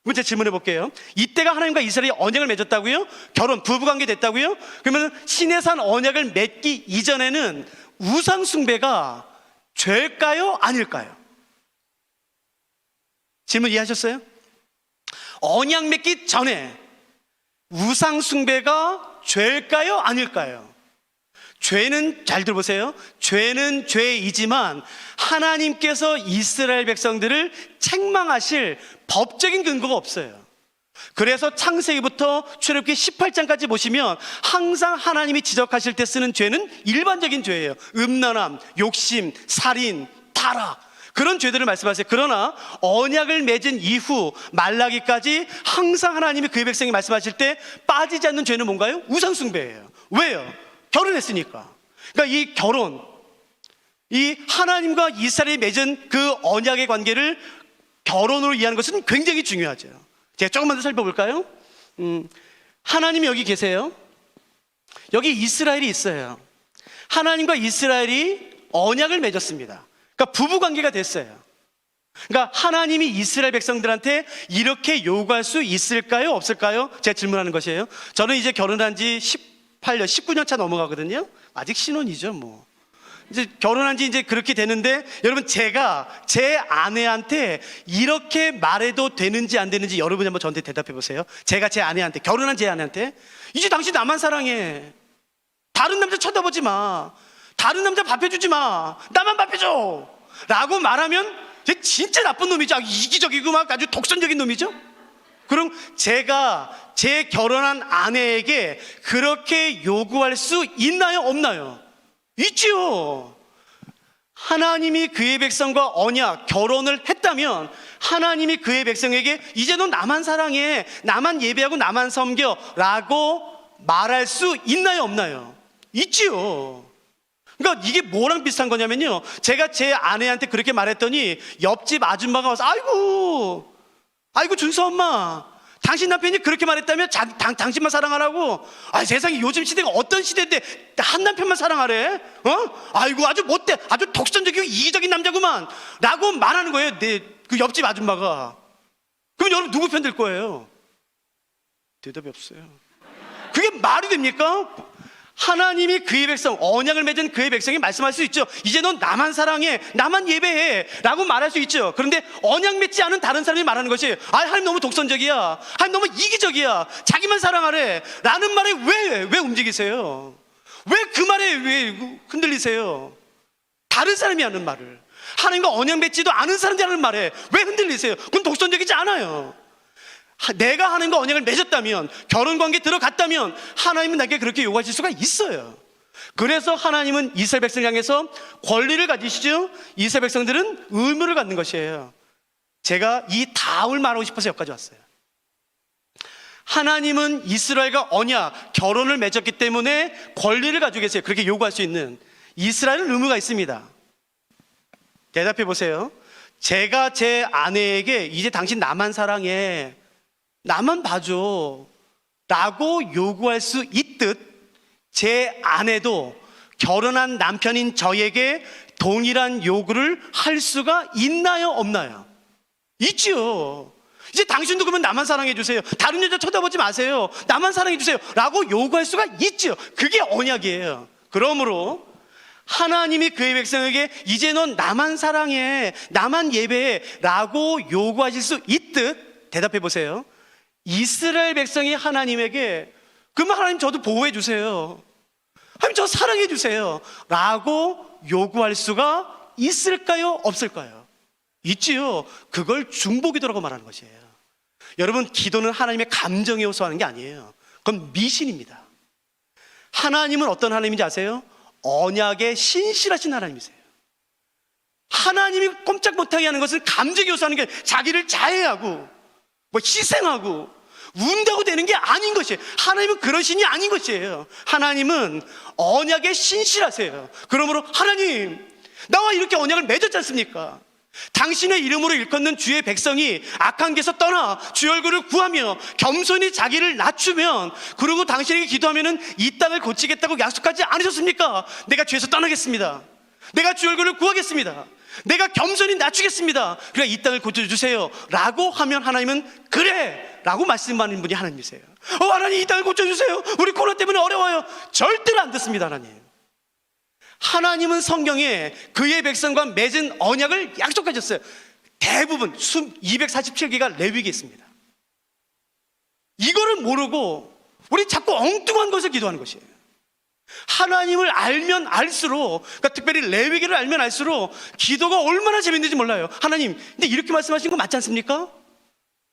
그럼 제가 질문해 볼게요. 이때가 하나님과 이스라엘이 언약을 맺었다고요? 결혼, 부부관계 됐다고요? 그러면 시내산 언약을 맺기 이전에는 우상숭배가 죄일까요? 아닐까요? 질문 이해하셨어요? 언약 맺기 전에 우상숭배가 죄일까요? 아닐까요? 죄는, 잘 들어보세요. 죄는 죄이지만 하나님께서 이스라엘 백성들을 책망하실 법적인 근거가 없어요. 그래서 창세기부터 출애굽기 18장까지 보시면 항상 하나님이 지적하실 때 쓰는 죄는 일반적인 죄예요. 음란함, 욕심, 살인, 타락, 그런 죄들을 말씀하세요. 그러나 언약을 맺은 이후 말라기까지 항상 하나님이 그의 백성이 말씀하실 때 빠지지 않는 죄는 뭔가요? 우상숭배예요. 왜요? 결혼했으니까. 그러니까 이 결혼, 이 하나님과 이스라엘이 맺은 그 언약의 관계를 결혼으로 이해하는 것은 굉장히 중요하죠. 제가 조금만 더 살펴볼까요? 하나님이 여기 계세요. 여기 이스라엘이 있어요. 하나님과 이스라엘이 언약을 맺었습니다. 그러니까 부부관계가 됐어요. 그러니까 하나님이 이스라엘 백성들한테 이렇게 요구할 수 있을까요? 없을까요? 제가 질문하는 것이에요. 저는 이제 결혼한 지 18년, 19년 차 넘어가거든요. 아직 신혼이죠, 뭐. 이제 결혼한 지 이제 그렇게 되는데, 여러분, 제가 제 아내한테 이렇게 말해도 되는지 안 되는지 여러분이 한번 저한테 대답해 보세요. 제가 제 아내한테, 결혼한 제 아내한테, 이제 당신 나만 사랑해. 다른 남자 쳐다보지 마. 다른 남자 밥해주지 마. 나만 밥해줘. 라고 말하면 쟤 진짜 나쁜 놈이죠. 이기적이고 막 아주 독선적인 놈이죠. 그럼 제가 제 결혼한 아내에게 그렇게 요구할 수 있나요? 없나요? 있지요. 하나님이 그의 백성과 언약, 결혼을 했다면 하나님이 그의 백성에게 이제 너 나만 사랑해, 나만 예배하고 나만 섬겨 라고 말할 수 있나요, 없나요? 있지요. 그러니까 이게 뭐랑 비슷한 거냐면요, 제가 제 아내한테 그렇게 말했더니 옆집 아줌마가 와서 아이고 준수 엄마, 당신 남편이 그렇게 말했다면 당신만 사랑하라고. 세상에 요즘 시대가 어떤 시대인데 한 남편만 사랑하래? 아이고 아주 못돼, 아주 독선적이고 이기적인 남자구만 라고 말하는 거예요, 그 옆집 아줌마가. 그럼 여러분 누구 편 들 거예요? 대답이 없어요. 그게 말이 됩니까? 하나님이 그의 백성, 언약을 맺은 그의 백성이 말씀할 수 있죠. 이제 넌 나만 사랑해, 나만 예배해 라고 말할 수 있죠. 그런데 언약 맺지 않은 다른 사람이 말하는 것이 하나님 너무 독선적이야, 하나님 너무 이기적이야, 자기만 사랑하래 라는 말에 왜 움직이세요? 왜 그 말에 왜 흔들리세요? 다른 사람이 하는 말을, 하나님과 언약 맺지도 않은 사람들이 하는 말에 왜 흔들리세요? 그건 독선적이지 않아요. 내가 하나님과 언약을 맺었다면, 결혼관계에 들어갔다면 하나님은 나에게 그렇게 요구하실 수가 있어요. 그래서 하나님은 이스라엘 백성을 향해서 권리를 가지시죠. 이스라엘 백성들은 의무를 갖는 것이에요. 제가 이 다음을 말하고 싶어서 여기까지 왔어요. 하나님은 이스라엘과 언약, 결혼을 맺었기 때문에 권리를 가지고 계세요. 그렇게 요구할 수 있는. 이스라엘은 의무가 있습니다. 대답해 보세요. 제가 제 아내에게 이제 당신 나만 사랑해, 나만 봐줘 라고 요구할 수 있듯 제 아내도 결혼한 남편인 저에게 동일한 요구를 할 수가 있나요, 없나요? 있지요. 이제 당신도 그러면 나만 사랑해 주세요, 다른 여자 쳐다보지 마세요, 나만 사랑해 주세요 라고 요구할 수가 있지요. 그게 언약이에요. 그러므로 하나님이 그의 백성에게 이제 넌 나만 사랑해, 나만 예배해 라고 요구하실 수 있듯 대답해 보세요. 이스라엘 백성이 하나님에게 그러면 하나님 저도 보호해 주세요, 하나님 저 사랑해 주세요 라고 요구할 수가 있을까요, 없을까요? 있지요. 그걸 중보기도라고 말하는 것이에요. 여러분, 기도는 하나님의 감정에 호소하는 게 아니에요. 그건 미신입니다. 하나님은 어떤 하나님인지 아세요? 언약에 신실하신 하나님이세요. 하나님이 꼼짝 못하게 하는 것은 감정에 호소하는 게, 자기를 자해하고 희생하고 운다고 되는 게 아닌 것이에요. 하나님은 그런 신이 아닌 것이에요. 하나님은 언약에 신실하세요. 그러므로 하나님, 나와 이렇게 언약을 맺었지 않습니까? 당신의 이름으로 일컫는 주의 백성이 악한 길에서 떠나 주의 얼굴을 구하며 겸손히 자기를 낮추면, 그리고 당신에게 기도하면 이 땅을 고치겠다고 약속하지 않으셨습니까? 내가 죄에서 떠나겠습니다, 내가 주의 얼굴을 구하겠습니다, 내가 겸손히 낮추겠습니다, 그래 이 땅을 고쳐주세요 라고 하면 하나님은 그래 라고 말씀하는 분이 하나님이세요. 하나님 이 땅을 고쳐주세요, 우리 코로나 때문에 어려워요. 절대로 안 듣습니다. 하나님은 성경에 그의 백성과 맺은 언약을 약속하셨어요. 대부분 247개가 레위기에 있습니다. 이거를 모르고 우리 자꾸 엉뚱한 것을 기도하는 것이에요. 하나님을 알면 알수록, 그러니까 특별히 레위기를 알면 알수록 기도가 얼마나 재밌는지 몰라요. 하나님, 근데 이렇게 말씀하신 거 맞지 않습니까?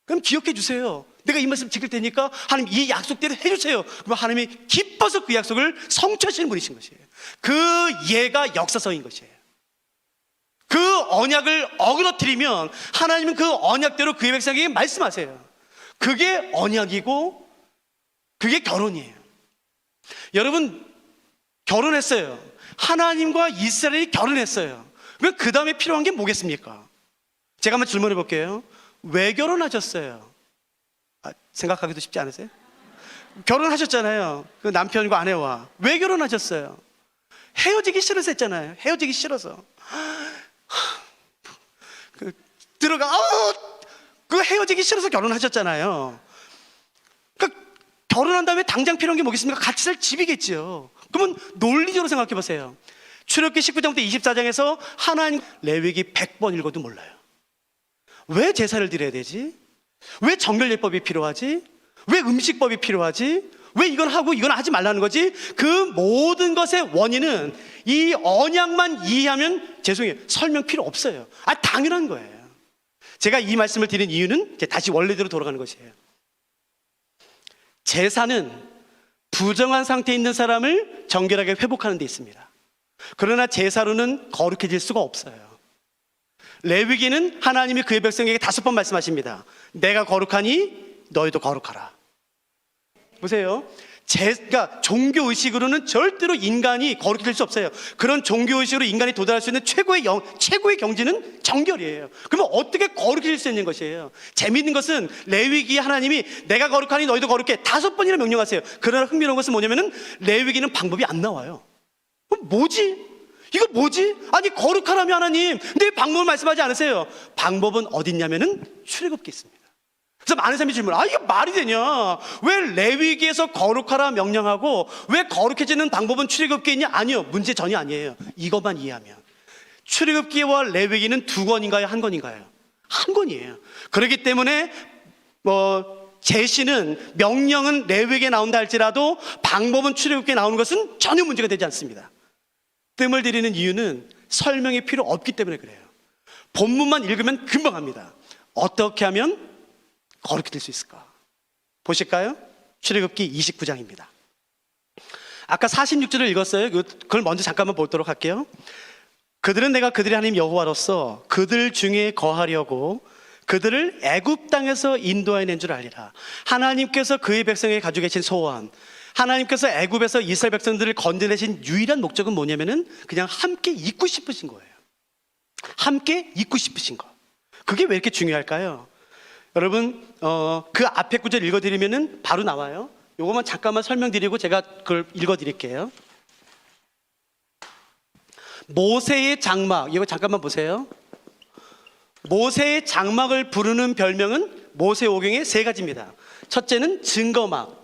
그럼 기억해 주세요. 내가 이 말씀 지킬 테니까 하나님 이 약속대로 해주세요. 그럼 하나님이 기뻐서 그 약속을 성취하시는 분이신 것이에요. 그 예가 역사성인 것이에요. 그 언약을 어그러뜨리면 하나님은 그 언약대로 그의 백성에게 말씀하세요. 그게 언약이고 그게 결혼이에요. 여러분, 결혼했어요. 하나님과 이스라엘이 결혼했어요. 그럼 그 다음에 필요한 게 뭐겠습니까? 제가 한번 질문해 볼게요. 왜 결혼하셨어요? 생각하기도 쉽지 않으세요? 결혼하셨잖아요. 그 남편과 아내와. 왜 결혼하셨어요? 헤어지기 싫어서 했잖아요. 헤어지기 싫어서. 그 헤어지기 싫어서 결혼하셨잖아요. 그러니까 결혼한 다음에 당장 필요한 게 뭐겠습니까? 같이 살 집이겠죠. 그러면 논리적으로 생각해 보세요. 출애굽기 19장부터 24장에서 하나님 레위기 100번 읽어도 몰라요. 왜 제사를 드려야 되지? 왜 정결예법이 필요하지? 왜 음식법이 필요하지? 왜 이건 하고 이건 하지 말라는 거지? 그 모든 것의 원인은 이 언약만 이해하면 죄송해요, 설명 필요 없어요. 당연한 거예요. 제가 이 말씀을 드린 이유는 다시 원래대로 돌아가는 것이에요. 제사는 부정한 상태에 있는 사람을 정결하게 회복하는 데 있습니다. 그러나 제사로는 거룩해질 수가 없어요. 레위기는 하나님이 그의 백성에게 5번 말씀하십니다. 내가 거룩하니 너희도 거룩하라. 보세요. 그러니까 종교의식으로는 절대로 인간이 거룩해질 수 없어요. 그런 종교의식으로 인간이 도달할 수 있는 최고의 경지는 정결이에요. 그러면 어떻게 거룩해질 수 있는 것이에요? 재미있는 것은 레위기에 하나님이 내가 거룩하니 너희도 거룩해 5번이나 명령하세요. 그러나 흥미로운 것은 뭐냐면은 레위기는 방법이 안 나와요. 뭐지? 이거 뭐지? 아니 거룩하라며 하나님, 근데 방법을 말씀하지 않으세요. 방법은 어딨냐면은 출애굽기에 있습니다. 그래서 많은 사람이 질문을, 이게 말이 되냐? 왜 레위기에서 거룩하라 명령하고 왜 거룩해지는 방법은 출애굽기에 있냐? 아니요, 문제 전혀 아니에요. 이것만 이해하면 출애굽기와 레위기는 2권인가요? 1권인가요? 1권이에요. 그렇기 때문에 제시는 명령은 레위기에 나온다 할지라도 방법은 출애굽기에 나오는 것은 전혀 문제가 되지 않습니다. 뜸을 들이는 이유는 설명이 필요 없기 때문에 그래요. 본문만 읽으면 금방 합니다. 어떻게 하면 거룩히 될 수 있을까? 보실까요? 출애굽기 29장입니다. 아까 46절을 읽었어요. 그걸 먼저 잠깐만 보도록 할게요. 그들은 내가 그들의 하나님 여호와로서 그들 중에 거하려고 그들을 애굽 땅에서 인도해 낸 줄 알리라. 하나님께서 그의 백성에게 가지고 계신 소원, 하나님께서 애굽에서 이스라엘 백성들을 건져내신 유일한 목적은 뭐냐면은 그냥 함께 있고 싶으신 거예요. 함께 있고 싶으신 거. 그게 왜 이렇게 중요할까요? 여러분, 그 앞에 구절 읽어드리면은 바로 나와요. 요거만 잠깐만 설명드리고 제가 그걸 읽어드릴게요. 모세의 장막, 이거 잠깐만 보세요. 모세의 장막을 부르는 별명은 모세오경의 3가지입니다. 첫째는 증거막.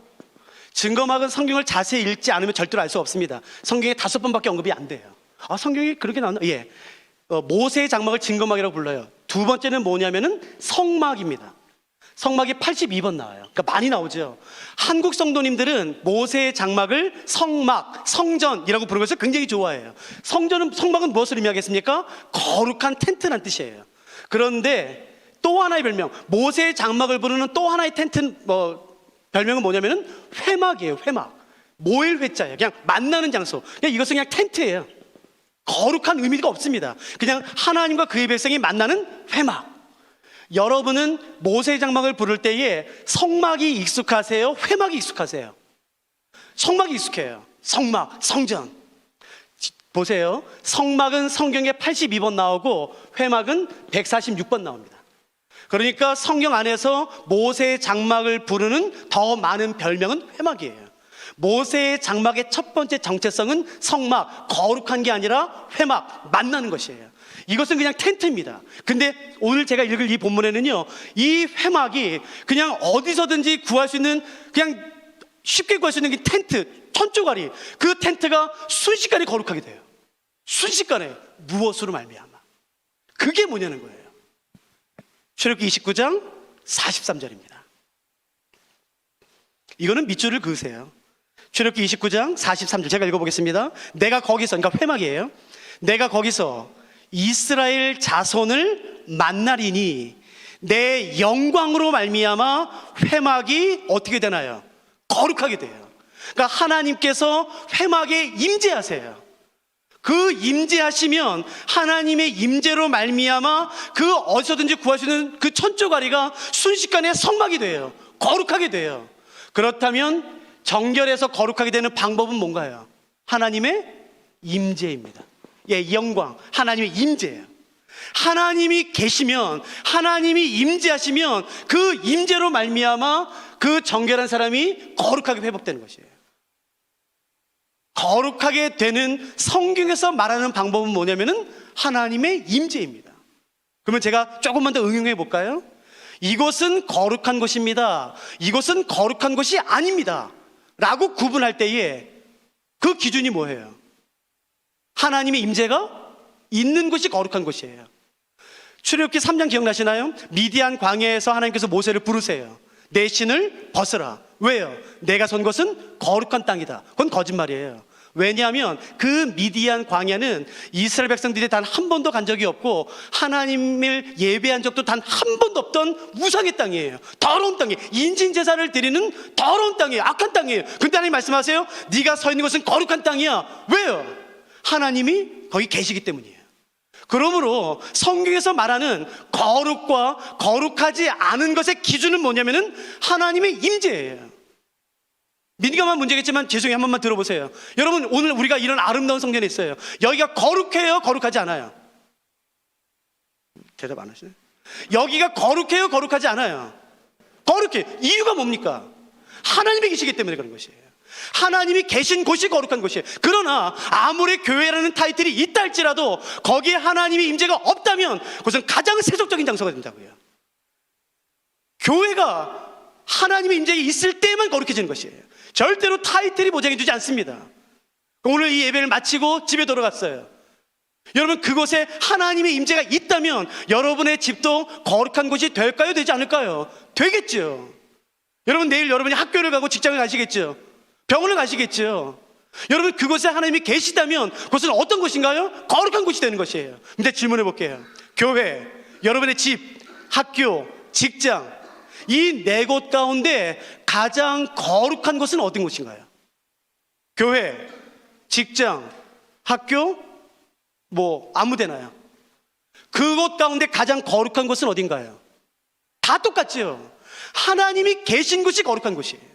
증거막은 성경을 자세히 읽지 않으면 절대로 알 수 없습니다. 성경에 5번밖에 언급이 안 돼요. 성경이 그렇게 나왔나? 예. 모세의 장막을 증거막이라고 불러요. 2번째는 뭐냐면은 성막입니다. 성막이 82번 나와요. 그러니까 많이 나오죠. 한국 성도님들은 모세의 장막을 성막, 성전이라고 부르는 것을 굉장히 좋아해요. 성막은 무엇을 의미하겠습니까? 거룩한 텐트란 뜻이에요. 그런데 또 하나의 별명, 모세의 장막을 부르는 또 하나의 별명은 뭐냐면은 회막이에요. 회막. 모일 회자예요. 그냥 만나는 장소. 그냥 이것은 그냥 텐트예요. 거룩한 의미가 없습니다. 그냥 하나님과 그의 백성이 만나는 회막. 여러분은 모세의 장막을 부를 때에 성막이 익숙하세요? 회막이 익숙하세요? 성막이 익숙해요. 성막, 성전. 보세요. 성막은 성경에 82번 나오고 회막은 146번 나옵니다. 그러니까 성경 안에서 모세의 장막을 부르는 더 많은 별명은 회막이에요. 모세의 장막의 첫 번째 정체성은 성막, 거룩한 게 아니라 회막, 만나는 것이에요. 이것은 그냥 텐트입니다. 근데 오늘 제가 읽을 이 본문에는요, 이 회막이 그냥 어디서든지 구할 수 있는, 그냥 쉽게 구할 수 있는 텐트, 천조가리, 그 텐트가 순식간에 거룩하게 돼요. 순식간에. 무엇으로 말미암아? 그게 뭐냐는 거예요. 출애굽기 29장 43절입니다. 이거는 밑줄을 그으세요. 출애굽기 29장 43절 제가 읽어보겠습니다. 내가 거기서, 그러니까 회막이에요. 내가 거기서 이스라엘 자손을 만나리니 내 영광으로 말미암아 회막이 어떻게 되나요? 거룩하게 돼요. 그러니까 하나님께서 회막에 임재하세요. 그 임재하시면 하나님의 임재로 말미암아 그 어디서든지 구할 수 있는 그 천조가리가 순식간에 성막이 돼요. 거룩하게 돼요. 그렇다면 정결해서 거룩하게 되는 방법은 뭔가요? 하나님의 임재입니다. 예, 영광, 하나님의 임재예요. 하나님이 계시면, 하나님이 임재하시면 그 임재로 말미암아 그 정결한 사람이 거룩하게 회복되는 것이에요. 거룩하게 되는 성경에서 말하는 방법은 뭐냐면은 하나님의 임재입니다. 그러면 제가 조금만 더 응용해 볼까요? 이것은 거룩한 것입니다. 이것은 거룩한 것이 아닙니다. 라고 구분할 때에 그 기준이 뭐예요? 하나님의 임재가 있는 것이 거룩한 것이에요. 출애굽기 3장 기억나시나요? 미디안 광야에서 하나님께서 모세를 부르세요. 내 신을 벗으라. 왜요? 내가 선 것은 거룩한 땅이다. 그건 거짓말이에요. 왜냐하면 그 미디안 광야는 이스라엘 백성들이 단 한 번도 간 적이 없고 하나님을 예배한 적도 단 한 번도 없던 우상의 땅이에요. 더러운 땅이에요. 인신제사를 드리는 더러운 땅이에요. 악한 땅이에요. 근데 하나님 말씀하세요. 네가 서 있는 것은 거룩한 땅이야. 왜요? 하나님이 거기 계시기 때문이에요. 그러므로 성경에서 말하는 거룩과 거룩하지 않은 것의 기준은 뭐냐면은 하나님의 임재예요. 민감한 문제겠지만 죄송해요. 한 번만 들어보세요. 여러분, 오늘 우리가 이런 아름다운 성전에 있어요. 여기가 거룩해요? 거룩하지 않아요? 대답 안 하시네. 여기가 거룩해요? 거룩하지 않아요? 거룩해. 이유가 뭡니까? 하나님이 계시기 때문에 그런 것이에요. 하나님이 계신 곳이 거룩한 곳이에요. 그러나 아무리 교회라는 타이틀이 있다 할지라도 거기에 하나님의 임재가 없다면 그것은 가장 세속적인 장소가 된다고요. 교회가 하나님의 임재가 있을 때만 거룩해지는 것이에요. 절대로 타이틀이 보장해 주지 않습니다. 오늘 이 예배를 마치고 집에 돌아갔어요. 여러분, 그곳에 하나님의 임재가 있다면 여러분의 집도 거룩한 곳이 될까요? 되지 않을까요? 되겠죠. 여러분, 내일 여러분이 학교를 가고 직장을 가시겠죠. 병원을 가시겠죠. 여러분, 그곳에 하나님이 계시다면 그것은 어떤 곳인가요? 거룩한 곳이 되는 것이에요. 근데 질문해 볼게요. 교회, 여러분의 집, 학교, 직장, 이 네 곳 가운데 가장 거룩한 곳은 어떤 곳인가요? 교회, 직장, 학교, 아무데나요. 그곳 가운데 가장 거룩한 곳은 어딘가요? 다 똑같죠. 하나님이 계신 곳이 거룩한 곳이에요.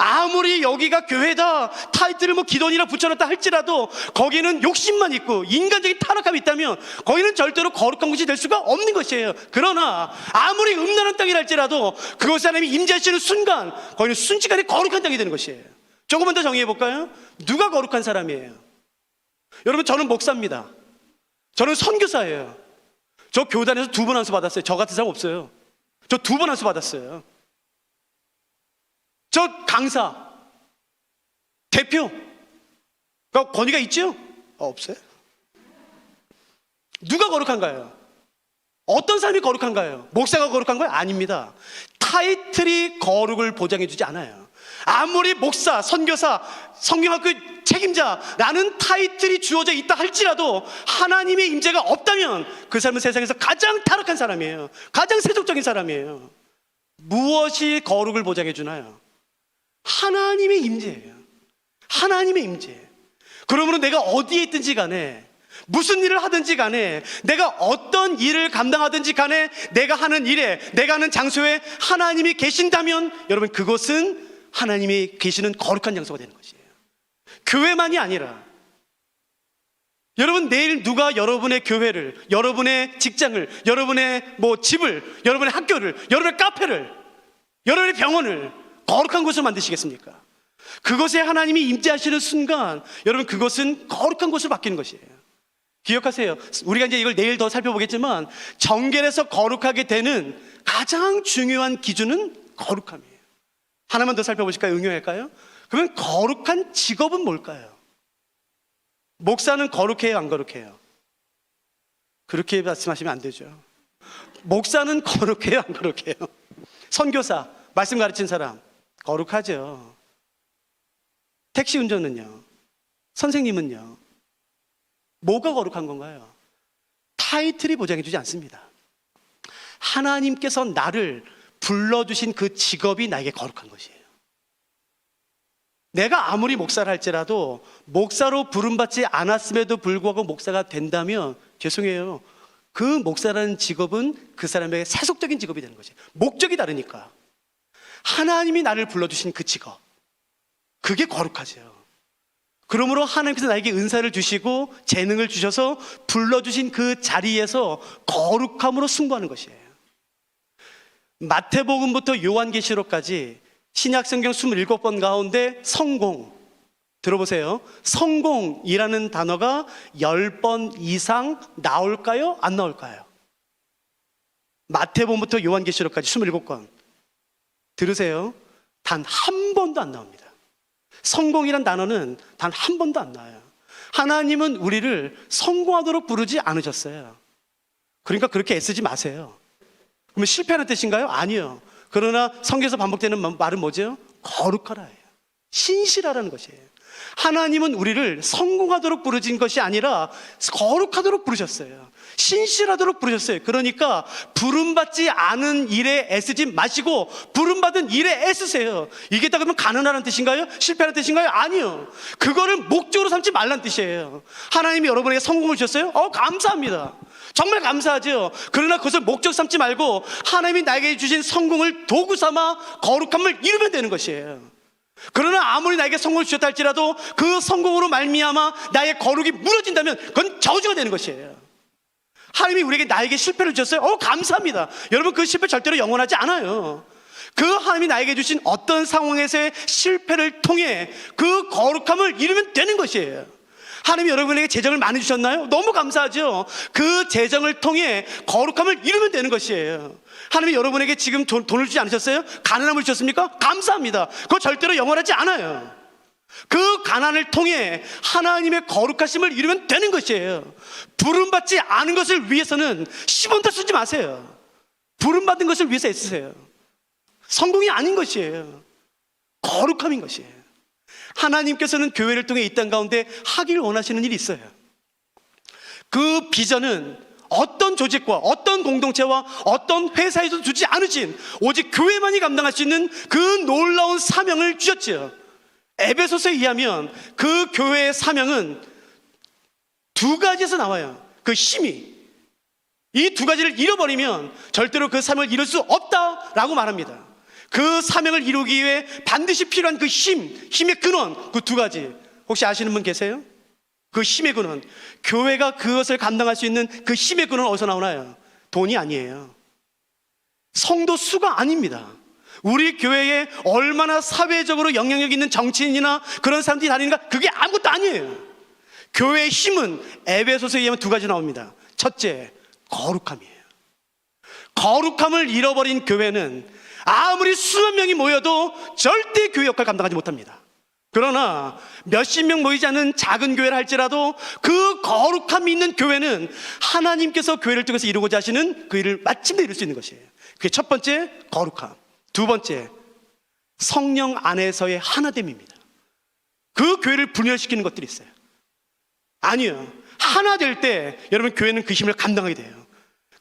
아무리 여기가 교회다, 타이틀을 기도원이라 붙여놨다 할지라도 거기는 욕심만 있고 인간적인 타락함이 있다면 거기는 절대로 거룩한 곳이 될 수가 없는 것이에요. 그러나 아무리 음란한 땅이라 할지라도 그곳에 하나님이 임재하시는 순간 거기는 순식간에 거룩한 땅이 되는 것이에요. 조금만 더 정의해 볼까요? 누가 거룩한 사람이에요? 여러분, 저는 목사입니다. 저는 선교사예요. 저 교단에서 2번 안수 받았어요. 저 같은 사람 없어요. 저 2번 안수 받았어요. 저 강사, 대표, 권위가 있죠? 없어요. 누가 거룩한가요? 어떤 사람이 거룩한가요? 목사가 거룩한 거예요? 아닙니다. 타이틀이 거룩을 보장해 주지 않아요. 아무리 목사, 선교사, 성경학교 책임자라는 타이틀이 주어져 있다 할지라도 하나님의 임재가 없다면 그 사람은 세상에서 가장 타락한 사람이에요. 가장 세속적인 사람이에요. 무엇이 거룩을 보장해 주나요? 하나님의 임재예요. 하나님의 임재. 그러므로 내가 어디에 있든지 간에, 무슨 일을 하든지 간에, 내가 어떤 일을 감당하든지 간에 내가 하는 일에, 내가 하는 장소에 하나님이 계신다면 여러분, 그것은 하나님이 계시는 거룩한 장소가 되는 것이에요. 교회만이 아니라 여러분, 내일 누가 여러분의 교회를, 여러분의 직장을, 여러분의 집을, 여러분의 학교를, 여러분의 카페를, 여러분의 병원을 거룩한 곳으로 만드시겠습니까? 그곳에 하나님이 임재하시는 순간 여러분, 그것은 거룩한 곳으로 바뀌는 것이에요. 기억하세요. 우리가 이제 이걸 내일 더 살펴보겠지만 정결에서 거룩하게 되는 가장 중요한 기준은 거룩함이에요. 하나만 더 살펴보실까요? 응용할까요? 그러면 거룩한 직업은 뭘까요? 목사는 거룩해요, 안 거룩해요? 그렇게 말씀하시면 안 되죠. 목사는 거룩해요, 안 거룩해요? 선교사, 말씀 가르친 사람 거룩하죠. 택시 운전은요? 선생님은요? 뭐가 거룩한 건가요? 타이틀이 보장해 주지 않습니다. 하나님께서 나를 불러주신 그 직업이 나에게 거룩한 것이에요. 내가 아무리 목사를 할지라도 목사로 부름받지 않았음에도 불구하고 목사가 된다면 죄송해요. 그 목사라는 직업은 그 사람에게 세속적인 직업이 되는 것이에요. 목적이 다르니까. 하나님이 나를 불러주신 그 직업, 그게 거룩하죠. 그러므로 하나님께서 나에게 은사를 주시고 재능을 주셔서 불러주신 그 자리에서 거룩함으로 승부하는 것이에요. 마태복음부터 요한계시록까지 신약성경 27권 가운데 성공, 들어보세요. 성공이라는 단어가 10번 이상 나올까요? 안 나올까요? 마태복음부터 요한계시록까지 27권 들으세요. 단 한 번도 안 나옵니다. 성공이란 단어는 단 한 번도 안 나와요. 하나님은 우리를 성공하도록 부르지 않으셨어요. 그러니까 그렇게 애쓰지 마세요. 그러면 실패하는 뜻인가요? 아니요. 그러나 성경에서 반복되는 말은 뭐죠? 거룩하라예요. 신실하라는 것이에요. 하나님은 우리를 성공하도록 부르신 것이 아니라 거룩하도록 부르셨어요. 신실하도록 부르셨어요. 그러니까 부름받지 않은 일에 애쓰지 마시고 부름받은 일에 애쓰세요. 이게 다 그러면 가난하다는 뜻인가요? 실패하는 뜻인가요? 아니요. 그거를 목적으로 삼지 말란 뜻이에요. 하나님이 여러분에게 성공을 주셨어요? 감사합니다. 정말 감사하죠. 그러나 그것을 목적 삼지 말고 하나님이 나에게 주신 성공을 도구 삼아 거룩함을 이루면 되는 것이에요. 그러나 아무리 나에게 성공을 주셨다 할지라도 그 성공으로 말미암아 나의 거룩이 무너진다면 그건 저주가 되는 것이에요. 하나님이 우리에게 나에게 실패를 주셨어요? 감사합니다. 여러분, 그 실패 절대로 영원하지 않아요. 그 하나님이 나에게 주신 어떤 상황에서의 실패를 통해 그 거룩함을 이루면 되는 것이에요. 하나님이 여러분에게 재정을 많이 주셨나요? 너무 감사하죠. 그 재정을 통해 거룩함을 이루면 되는 것이에요. 하나님이 여러분에게 지금 돈을 주지 않으셨어요? 가난함을 주셨습니까? 감사합니다. 그거 절대로 영원하지 않아요. 그 가난을 통해 하나님의 거룩하심을 이루면 되는 것이에요. 부름받지 않은 것을 위해서는 10원도 쓰지 마세요. 부름받은 것을 위해서 애쓰세요. 성공이 아닌 것이에요. 거룩함인 것이에요. 하나님께서는 교회를 통해 이 땅 가운데 하기를 원하시는 일이 있어요. 그 비전은 어떤 조직과 어떤 공동체와 어떤 회사에도 주지 않으신 오직 교회만이 감당할 수 있는 그 놀라운 사명을 주셨지요. 에베소서에 의하면 그 교회의 사명은 두 가지에서 나와요. 그 힘이, 이 두 가지를 잃어버리면 절대로 그 사명을 이룰 수 없다라고 말합니다. 그 사명을 이루기 위해 반드시 필요한 그 힘의 근원, 그 두 가지 혹시 아시는 분 계세요? 그 힘의 근원, 교회가 그것을 감당할 수 있는 그 힘의 근원은 어디서 나오나요? 돈이 아니에요. 성도 수가 아닙니다. 우리 교회에 얼마나 사회적으로 영향력 있는 정치인이나 그런 사람들이 다니는가, 그게 아무것도 아니에요. 교회의 힘은 에베소서에 의하면 두 가지 나옵니다. 첫째, 거룩함이에요. 거룩함을 잃어버린 교회는 아무리 수만 명이 모여도 절대 교회 역할을 감당하지 못합니다. 그러나 몇십 명 모이지 않은 작은 교회를 할지라도 그 거룩함이 있는 교회는 하나님께서 교회를 통해서 이루고자 하시는 그 일을 마침내 이룰 수 있는 것이에요. 그게 첫 번째, 거룩함. 두 번째, 성령 안에서의 하나됨입니다. 그 교회를 분열시키는 것들이 있어요. 아니요, 하나 될 때 여러분 교회는 그 힘을 감당하게 돼요.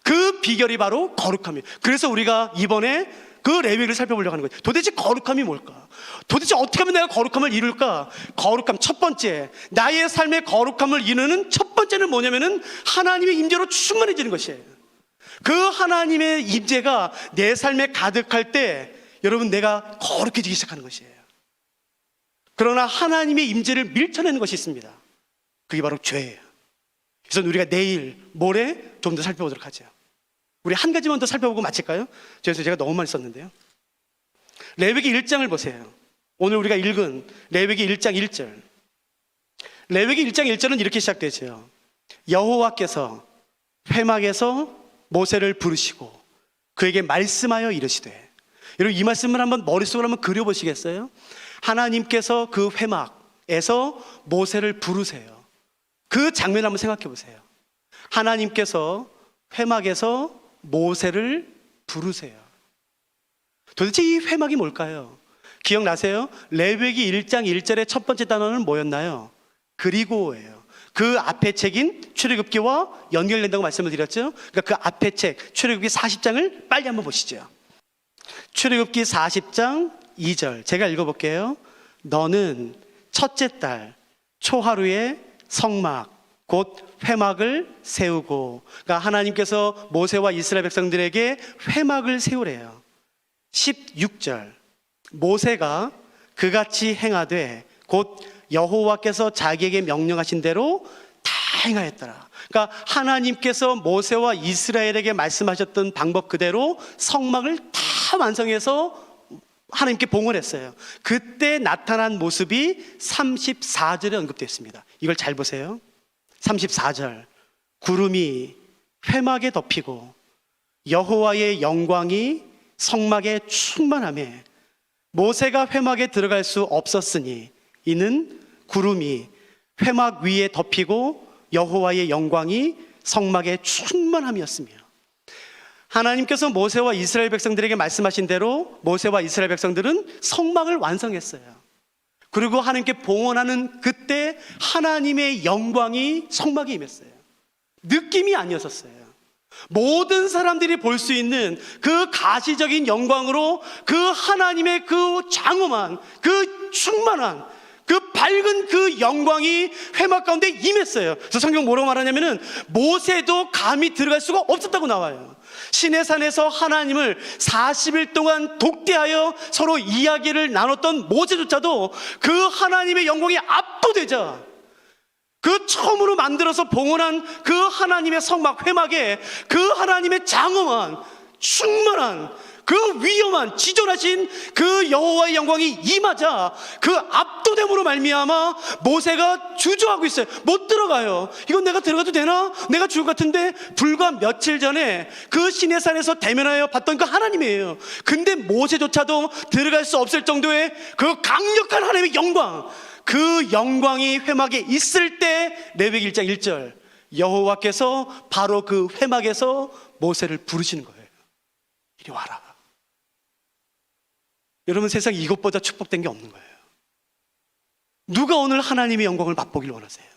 그 비결이 바로 거룩함이에요. 그래서 우리가 이번에 그 레위기를 살펴보려고 하는 거예요. 도대체 거룩함이 뭘까? 도대체 어떻게 하면 내가 거룩함을 이룰까? 거룩함, 첫 번째, 나의 삶의 거룩함을 이루는 첫 번째는 뭐냐면은 하나님의 임재로 충만해지는 것이에요. 그 하나님의 임재가 내 삶에 가득할 때 여러분 내가 거룩해지기 시작하는 것이에요. 그러나 하나님의 임재를 밀쳐내는 것이 있습니다. 그게 바로 죄예요. 그래서 우리가 내일, 모레 좀 더 살펴보도록 하죠. 우리 한 가지만 더 살펴보고 마칠까요? 그래서 제가 너무 많이 썼는데요. 레위기 1장을 보세요. 오늘 우리가 읽은 레위기 1장 1절. 레위기 1장 1절은 이렇게 시작되죠. 여호와께서 회막에서 모세를 부르시고 그에게 말씀하여 이르시되. 여러분, 이 말씀을 한번 머릿속으로 한번 그려보시겠어요? 하나님께서 그 회막에서 모세를 부르세요. 그 장면을 한번 생각해 보세요. 하나님께서 회막에서 모세를 부르세요. 도대체 이 회막이 뭘까요? 기억나세요? 레위기 1장 1절의 첫 번째 단어는 뭐였나요? 그리고예요. 그 앞에 책인 출애굽기와 연결된다고 말씀을 드렸죠. 그러니까 그 앞에 책 출애굽기 40장을 빨리 한번 보시죠. 출애굽기 40장 2절 제가 읽어볼게요. 너는 첫째 달 초하루에 성막 곧 회막을 세우고, 그러니까 하나님께서 모세와 이스라엘 백성들에게 회막을 세우래요. 16절 모세가 그같이 행하되 곧 여호와께서 자기에게 명령하신 대로 다 행하였더라. 그러니까 하나님께서 모세와 이스라엘에게 말씀하셨던 방법 그대로 성막을 다 완성해서 하나님께 봉헌했어요. 그때 나타난 모습이 34절에 언급되어 있습니다. 이걸 잘 보세요. 34절 구름이 회막에 덮이고 여호와의 영광이 성막에 충만하매 모세가 회막에 들어갈 수 없었으니 이는 구름이 회막 위에 덮이고 여호와의 영광이 성막에 충만함이었으며. 하나님께서 모세와 이스라엘 백성들에게 말씀하신 대로 모세와 이스라엘 백성들은 성막을 완성했어요. 그리고 하나님께 봉헌하는 그때 하나님의 영광이 성막에 임했어요. 느낌이 아니었었어요. 모든 사람들이 볼 수 있는 그 가시적인 영광으로 그 하나님의 그 장엄한, 그 충만한, 그 밝은 그 영광이 회막 가운데 임했어요. 그래서 성경 뭐라고 말하냐면은 모세도 감히 들어갈 수가 없었다고 나와요. 시내산에서 하나님을 40일 동안 독대하여 서로 이야기를 나눴던 모세조차도 그 하나님의 영광에 압도되자 그 처음으로 만들어서 봉헌한 그 하나님의 성막 회막에 그 하나님의 장엄한 충만한 그 위엄한 지존하신 그 여호와의 영광이 임하자 그 압도됨으로 말미암아 모세가 주저하고 있어요. 못 들어가요. 이건 내가 들어가도 되나? 내가 죽을 것 같은데. 불과 며칠 전에 그 시내산에서 대면하여 봤던 그 하나님이에요. 근데 모세조차도 들어갈 수 없을 정도의 그 강력한 하나님의 영광, 그 영광이 회막에 있을 때 레위기 1장 1절 여호와께서 바로 그 회막에서 모세를 부르시는 거예요. 이리 와라. 여러분, 세상에 이것보다 축복된 게 없는 거예요. 누가 오늘 하나님의 영광을 맛보길 원하세요?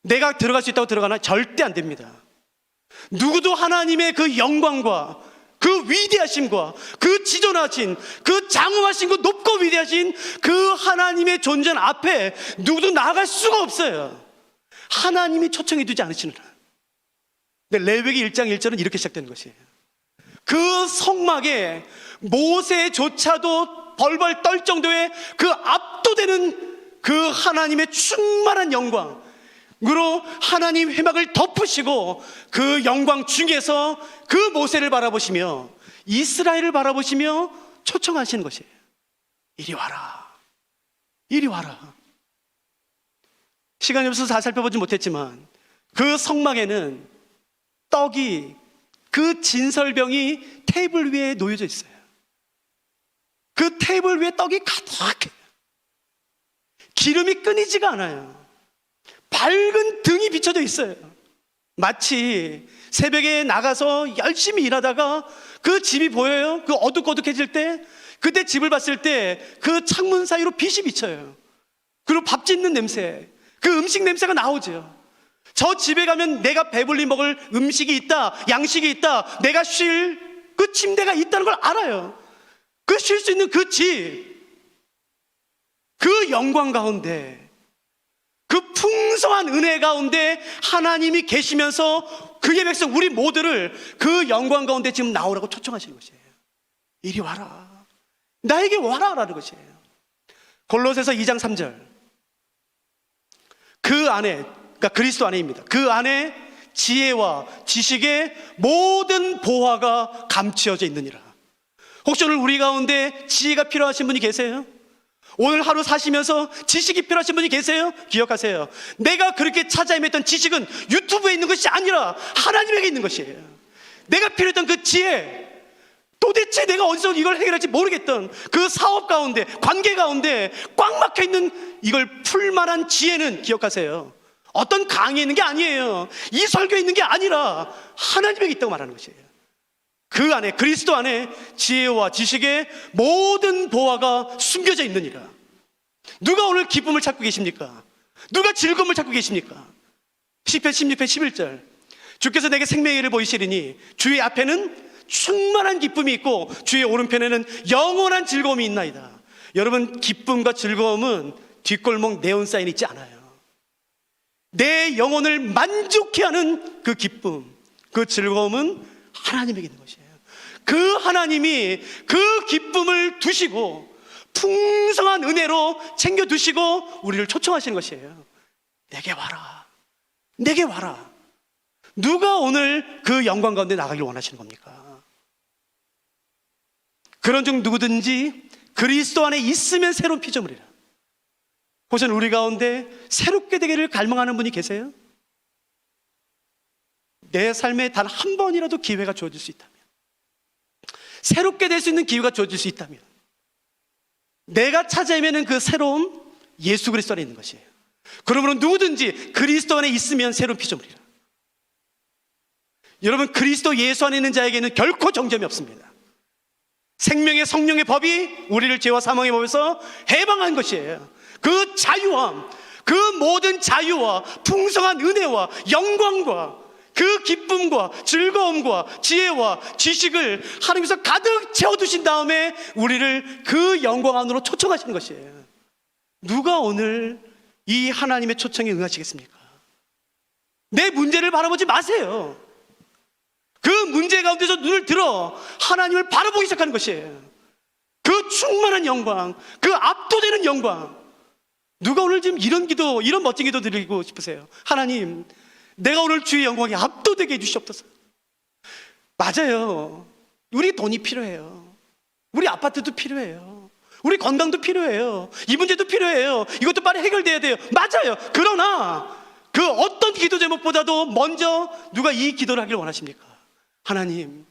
내가 들어갈 수 있다고 들어가나? 절대 안 됩니다. 누구도 하나님의 그 영광과 그 위대하심과 그 지존하신 그 장엄하신 그 높고 위대하신 그 하나님의 존재 앞에 누구도 나아갈 수가 없어요. 하나님이 초청해 두지 않으시느라. 근데 레위기 1장 1절은 이렇게 시작되는 것이에요. 그 성막에 모세조차도 벌벌 떨 정도의 그 압도되는 그 하나님의 충만한 영광으로 하나님 회막을 덮으시고 그 영광 중에서 그 모세를 바라보시며 이스라엘을 바라보시며 초청하시는 것이에요. 이리 와라. 이리 와라. 시간이 없어서 다 살펴보지 못했지만 그 성막에는 떡이, 그 진설병이 테이블 위에 놓여져 있어요. 그 테이블 위에 떡이 가득해요. 기름이 끊이지가 않아요. 밝은 등이 비춰져 있어요. 마치 새벽에 나가서 열심히 일하다가 그 집이 보여요. 그 어둑어둑해질 때, 그때 집을 봤을 때 그 창문 사이로 빛이 비쳐요. 그리고 밥 짓는 냄새, 그 음식 냄새가 나오죠. 저 집에 가면 내가 배불리 먹을 음식이 있다, 양식이 있다, 내가 쉴 그 침대가 있다는 걸 알아요. 그 쉴 수 있는 그 집, 그 영광 가운데, 그 풍성한 은혜 가운데 하나님이 계시면서 그의 백성 우리 모두를 그 영광 가운데 지금 나오라고 초청하시는 것이에요. 이리 와라. 나에게 와라라는 것이에요. 골로새서 2장 3절. 그 안에, 그러니까 그리스도 안에입니다. 그 안에 지혜와 지식의 모든 보화가 감추어져 있느니라. 혹시 오늘 우리 가운데 지혜가 필요하신 분이 계세요? 오늘 하루 사시면서 지식이 필요하신 분이 계세요? 기억하세요. 내가 그렇게 찾아 헤맸던 지식은 유튜브에 있는 것이 아니라 하나님에게 있는 것이에요. 내가 필요했던 그 지혜, 도대체 내가 어디서 이걸 해결할지 모르겠던 그 사업 가운데, 관계 가운데 꽉 막혀 있는 이걸 풀만한 지혜는 기억하세요. 어떤 강의에 있는 게 아니에요. 이 설교에 있는 게 아니라 하나님에게 있다고 말하는 것이에요. 그 안에, 그리스도 안에 지혜와 지식의 모든 보화가 숨겨져 있느니라. 누가 오늘 기쁨을 찾고 계십니까? 누가 즐거움을 찾고 계십니까? 시편 16편 11절. 주께서 내게 생명의 길을 보이시리니 주의 앞에는 충만한 기쁨이 있고 주의 오른편에는 영원한 즐거움이 있나이다. 여러분, 기쁨과 즐거움은 뒷골목 네온사인 있지 않아요. 내 영혼을 만족해 하는 그 기쁨, 그 즐거움은 하나님에게 있는 것이에요. 그 하나님이 그 기쁨을 두시고 풍성한 은혜로 챙겨두시고 우리를 초청하시는 것이에요. 내게 와라. 내게 와라. 누가 오늘 그 영광 가운데 나가길 원하시는 겁니까? 그런 중 누구든지 그리스도 안에 있으면 새로운 피조물이라. 혹시 우리 가운데 새롭게 되기를 갈망하는 분이 계세요? 내 삶에 단 한 번이라도 기회가 주어질 수 있다면, 새롭게 될 수 있는 기회가 주어질 수 있다면, 내가 찾아 헤매는 그 새로운 예수 그리스도 안에 있는 것이에요. 그러므로 누구든지 그리스도 안에 있으면 새로운 피조물이라. 여러분, 그리스도 예수 안에 있는 자에게는 결코 정점이 없습니다. 생명의 성령의 법이 우리를 죄와 사망의 법에서 해방한 것이에요. 그 자유함, 그 모든 자유와 풍성한 은혜와 영광과 그 기쁨과 즐거움과 지혜와 지식을 하나님께서 가득 채워두신 다음에 우리를 그 영광 안으로 초청하시는 것이에요. 누가 오늘 이 하나님의 초청에 응하시겠습니까? 내 문제를 바라보지 마세요. 그 문제 가운데서 눈을 들어 하나님을 바라보기 시작하는 것이에요. 그 충만한 영광, 그 압도되는 영광. 누가 오늘 지금 이런 기도, 이런 멋진 기도 드리고 싶으세요? 하나님, 내가 오늘 주의 영광에 압도되게 해주시옵소서. 맞아요. 우리 돈이 필요해요. 우리 아파트도 필요해요. 우리 건강도 필요해요. 이 문제도 필요해요. 이것도 빨리 해결돼야 돼요. 맞아요. 그러나 그 어떤 기도 제목보다도 먼저 누가 이 기도를 하길 원하십니까? 하나님,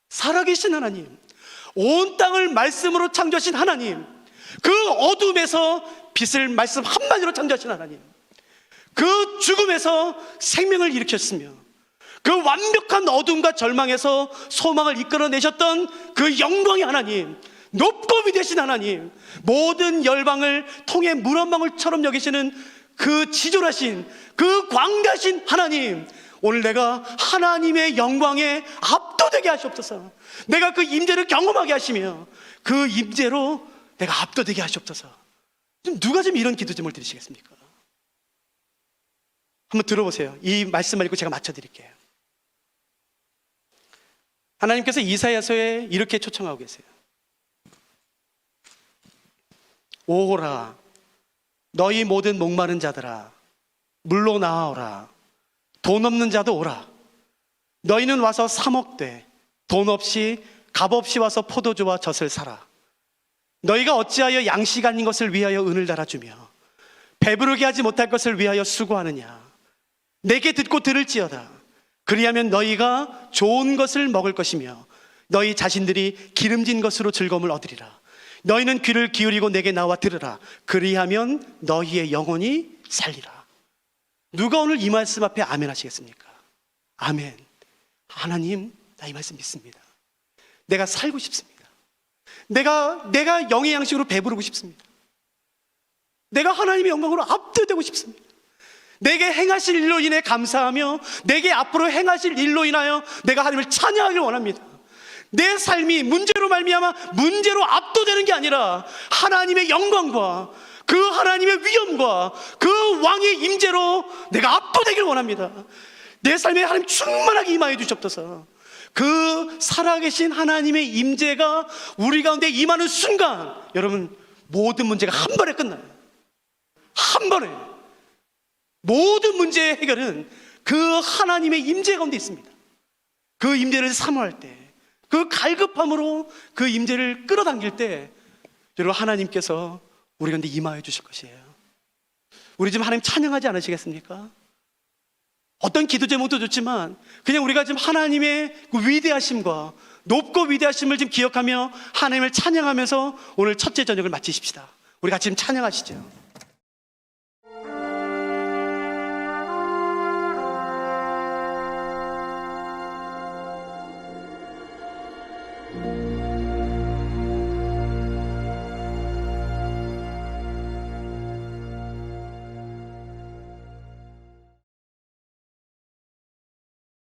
살아계신 하나님, 온 땅을 말씀으로 창조하신 하나님, 그 어둠에서 빛을 말씀 한마디로 창조하신 하나님, 그 죽음에서 생명을 일으켰으며 그 완벽한 어둠과 절망에서 소망을 이끌어내셨던 그 영광의 하나님, 높고 위대하신 하나님, 모든 열방을 통해 물 한 방울처럼 여기시는 그 지존하신 그 광대하신 하나님, 오늘 내가 하나님의 영광에 압도되게 하시옵소서. 내가 그 임재를 경험하게 하시며 그 임재로 내가 압도되게 하시옵소서. 좀 누가 좀 이런 기도 제목을 드리시겠습니까? 한번 들어보세요. 이 말씀을 읽고 제가 맞춰드릴게요. 하나님께서 이사야서에 이렇게 초청하고 계세요. 오호라, 너희 모든 목마른 자들아, 물로 나아오라. 돈 없는 자도 오라. 너희는 와서 사 먹되 돈 없이 값 없이 와서 포도주와 젖을 사라. 너희가 어찌하여 양식 아닌 것을 위하여 은을 달아주며 배부르게 하지 못할 것을 위하여 수고하느냐. 내게 듣고 들을지어다. 그리하면 너희가 좋은 것을 먹을 것이며 너희 자신들이 기름진 것으로 즐거움을 얻으리라. 너희는 귀를 기울이고 내게 나와 들으라. 그리하면 너희의 영혼이 살리라. 누가 오늘 이 말씀 앞에 아멘 하시겠습니까? 아멘. 하나님, 나 이 말씀 믿습니다. 내가 살고 싶습니다. 내가 영의 양식으로 배부르고 싶습니다. 내가 하나님의 영광으로 압도되고 싶습니다. 내게 행하실 일로 인해 감사하며 내게 앞으로 행하실 일로 인하여 내가 하나님을 찬양하길 원합니다. 내 삶이 문제로 말미암아 문제로 압도되는 게 아니라 하나님의 영광과 그 하나님의 위엄과 그 왕의 임재로 내가 압도되길 원합니다. 내 삶에 하나님 충만하게 임하여 주시옵소서. 그 살아계신 하나님의 임재가 우리 가운데 임하는 순간 여러분 모든 문제가 한 번에 끝나요. 한 번에. 모든 문제의 해결은 그 하나님의 임재 가운데 있습니다. 그 임재를 사모할 때, 그 갈급함으로 그 임재를 끌어당길 때 여러분 하나님께서 우리 가운데 임하여 주실 것이에요. 우리 지금 하나님 찬양하지 않으시겠습니까? 어떤 기도 제목도 좋지만 그냥 우리가 지금 하나님의 그 위대하심과 높고 위대하심을 지금 기억하며 하나님을 찬양하면서 오늘 첫째 저녁을 마치십시다. 우리 같이 지금 찬양하시죠.